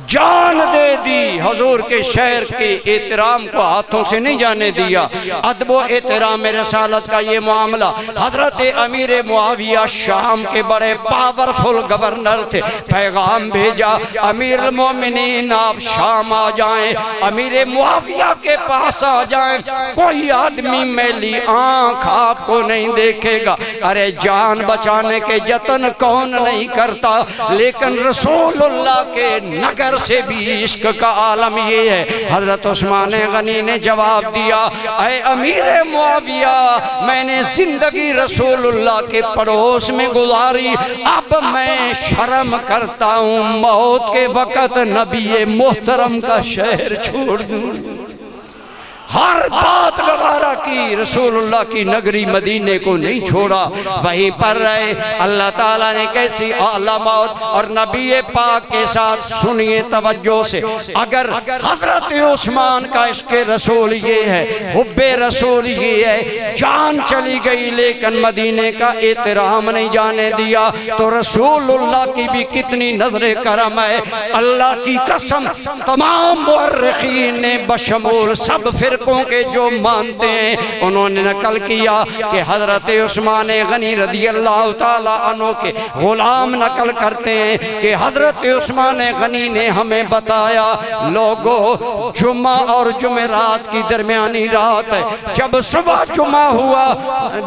جان دے دی، حضور کے شہر کے احترام کو ہاتھوں سے نہیں جانے دیا۔ ادب و احترام رسالت کا یہ معاملہ، حضرت امیر معاویہ شام کے بڑے پاورفل گورنر تھے، پیغام بھیجا امیر المومنین آپ شام آ جائیں، امیر معاویہ کے پاس آ جائیں، کوئی آدمی میلی آنکھ آپ کو نہیں دیکھے گا۔ ارے جان بچانے کے جتن کون نہیں کرتا، لیکن رسول اللہ کے نگر مگر سے بھی عشق کا عالم یہ ہے۔ حضرت عثمان غنی نے جواب دیا، اے امیر معاویہ، میں نے زندگی رسول اللہ کے پڑوس میں گزاری، اب میں شرم کرتا ہوں موت کے وقت نبی محترم کا شہر چھوڑ دوں۔ ہر بات گوارا کی، رسول اللہ کی نگری مدینے کو نہیں چھوڑا، وہیں پر رہے۔ اللہ تعالیٰ نے کیسی اعلیٰ موت اور نبی پاک کے ساتھ سنیے توجہ سے۔ اگر حضرت عثمان کا عشق رسول یہ ہے، حب رسول یہ ہے، جان چلی گئی لیکن مدینے کا احترام نہیں جانے دیا، تو رسول اللہ کی بھی کتنی نظر کرم ہے۔ اللہ کی قسم تمام مورخین نے بشمول سب فرقوں کے جو مانتے ہیں انہوں نے نقل کیا کہ حضرت عثمان غنی رضی اللہ تعالیٰ عنہ کے غلام نقل کرتے ہیں کہ حضرت عثمان غنی نے ہمیں بتایا، لوگوں جمعہ اور جمعرات کی درمیانی رات ہے، جب صبح جمعہ ہوا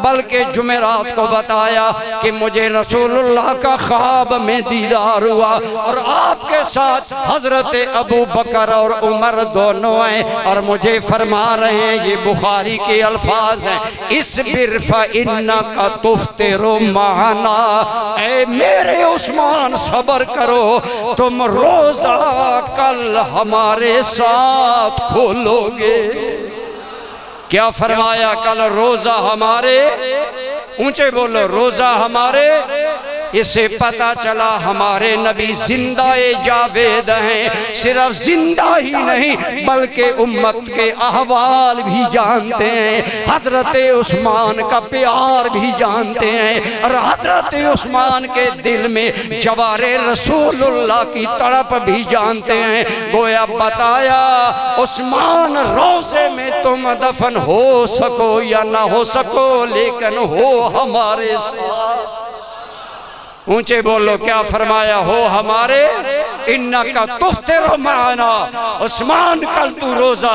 بلکہ جمعرات کو بتایا کہ مجھے رسول اللہ کا خواب میں دیدار ہوا اور آپ کے ساتھ حضرت ابو بکر اور عمر دونوں ہیں اور مجھے فرما رہے ہیں، یہ بخاری کے الفاظ ہیں، اصبر فإنک تفطر معنا، اے میرے عثمان صبر کرو، تم روزہ کل ہمارے ساتھ کھولو گے۔ کیا فرمایا؟ کل روزہ ہمارے، اونچے بولو، روزہ ہمارے۔ اسے پتا چلا ہمارے نبی زندہ جاوید ہیں، صرف زندہ ہی نہیں بلکہ امت کے احوال بھی جانتے ہیں، حضرت عثمان کا پیار بھی جانتے ہیں، اور حضرت عثمان کے دل میں جوار رسول اللہ کی تڑپ بھی جانتے ہیں۔ گویا بتایا عثمان روزے میں تم دفن ہو سکو یا نہ ہو سکو لیکن ہو ہمارے ساتھ۔ اونچے بولو، کیا فرمایا؟ ہو ہمارے، انکا تفطر معنا، عثمان کل تو روزہ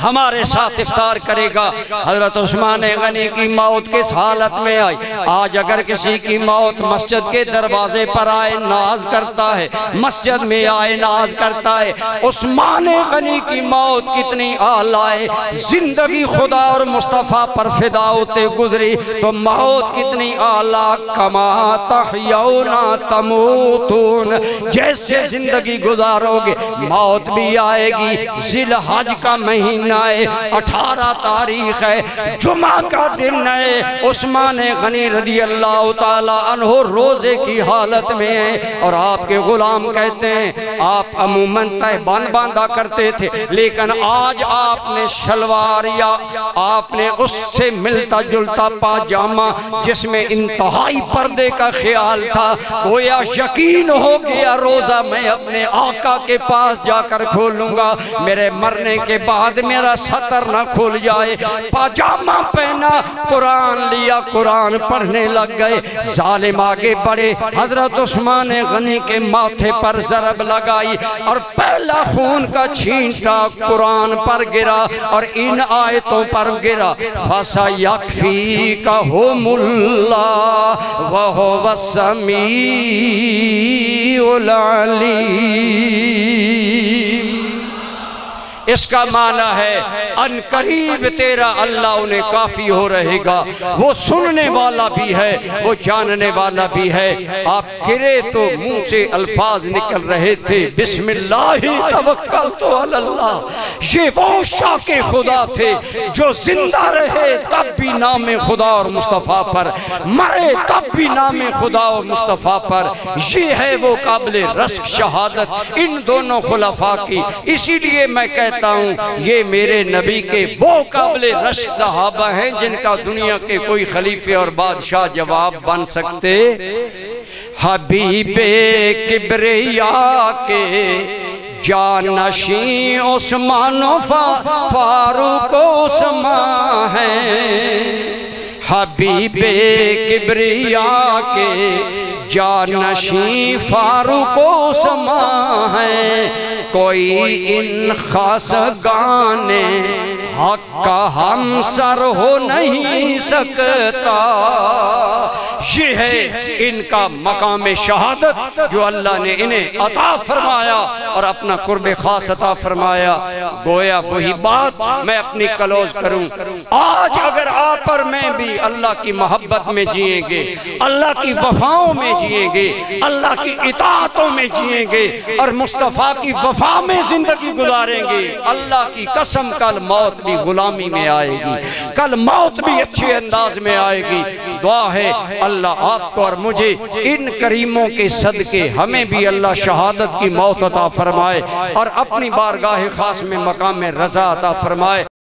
ہمارے ساتھ افطار کرے گا۔ حضرت عثمان غنی کی موت کس حالت میں آئی؟ آج اگر کسی کی موت مسجد کے دروازے پر آئے ناز کرتا ہے، مسجد میں آئے ناز کرتا ہے، عثمان غنی کی موت کتنی اعلیٰ ہے، زندگی خدا اور مصطفیٰ پر فدا ہوتے گزری تو موت کتنی اعلیٰ، کما تحیون تموتون، جیسے زندگی گزارو گے موت بھی آئے گی۔ ذی الحج کا مہینہ ہے، 18 تاریخ ہے، جمعہ کا دن ہے، عثمان غنی رضی اللہ تعالیٰ عنہ روزے کی حالت میں ہیں اور آپ کے غلام کہتے ہیں آپ عموماً تہبند باندھا کرتے تھے لیکن آج آپ نے شلوار یا آپ نے اس سے ملتا جلتا پاجامہ جس میں انتہائی پردے کا خیال تھا، گویا یقین ہو گیا روزہ میں اپنے آقا کے پاس جا کر کھولوں گا، میرے مرنے کے بعد میرا سطر نہ کھل جائے۔ پاجامہ پہنا، قرآن لیا، قرآن پڑھنے لگ گئے۔ ظالم آگے بڑھے، حضرت عثمان غنی کے ماتھے پر ضرب لگائی اور پہلا خون کا چھینٹا قرآن پر گرا اور ان آیتوں پر گرا، فَسَيَكْفِيكَهُمُ اللَّهُ وَهُوَ السَّمِيعُ الْعَلِيمُ۔ اس کا معنی ہے ان قریب تیرا اللہ انہیں کافی ہو رہے گا، وہ سننے والا بھی ہے، وہ جاننے والا بھی ہے۔ آپ گرے تو منہ سے الفاظ نکل رہے تھے، بسم اللہ توکلت علی اللہ۔ یہ وہ شاک خدا تھے جو زندہ رہے تب بھی نام خدا اور مصطفیٰ پر، مرے تب بھی نام خدا اور مصطفیٰ پر۔ یہ ہے وہ قابل رشک شہادت ان دونوں خلفاء کی۔ اسی لیے میں کہتا ہوں یہ میرے نبی کے وہ قابل رشک صحابہ ہیں جن کا دنیا کے کوئی خلیفے اور بادشاہ جواب بن سکتے۔ حبیب کبریا کے جانشین عثمان و فاروق عثمان ہیں، حبیب کبریا کے جانشین فاروق عثمان ہیں، کوئی ان خاص گانے حق کا ہم سر ہو نہیں سکتا، یہ ہے ان کا مقام شہادت جو اللہ نے انہیں عطا فرمایا اور اپنا قرب خاص عطا فرمایا۔ گویا وہی بات میں اپنی کلوز کروں، آج اگر آپ اور میں بھی اللہ کی محبت میں جئیں گے، اللہ کی وفاؤں میں جئیں گے، اللہ کی اطاعتوں میں جئیں گے اور مصطفیٰ کی وفا میں زندگی گزاریں گے، اللہ کی قسم کل موت بھی غلامی میں آئے گی، کل موت بھی اچھے انداز میں آئے گی۔ دعا ہے اللہ آپ کو اور مجھے ان کریموں کے صدقے ہمیں بھی اللہ شہادت کی موت عطا فرمائے اور اپنی بارگاہ خاص میں مقام رضا عطا فرمائے۔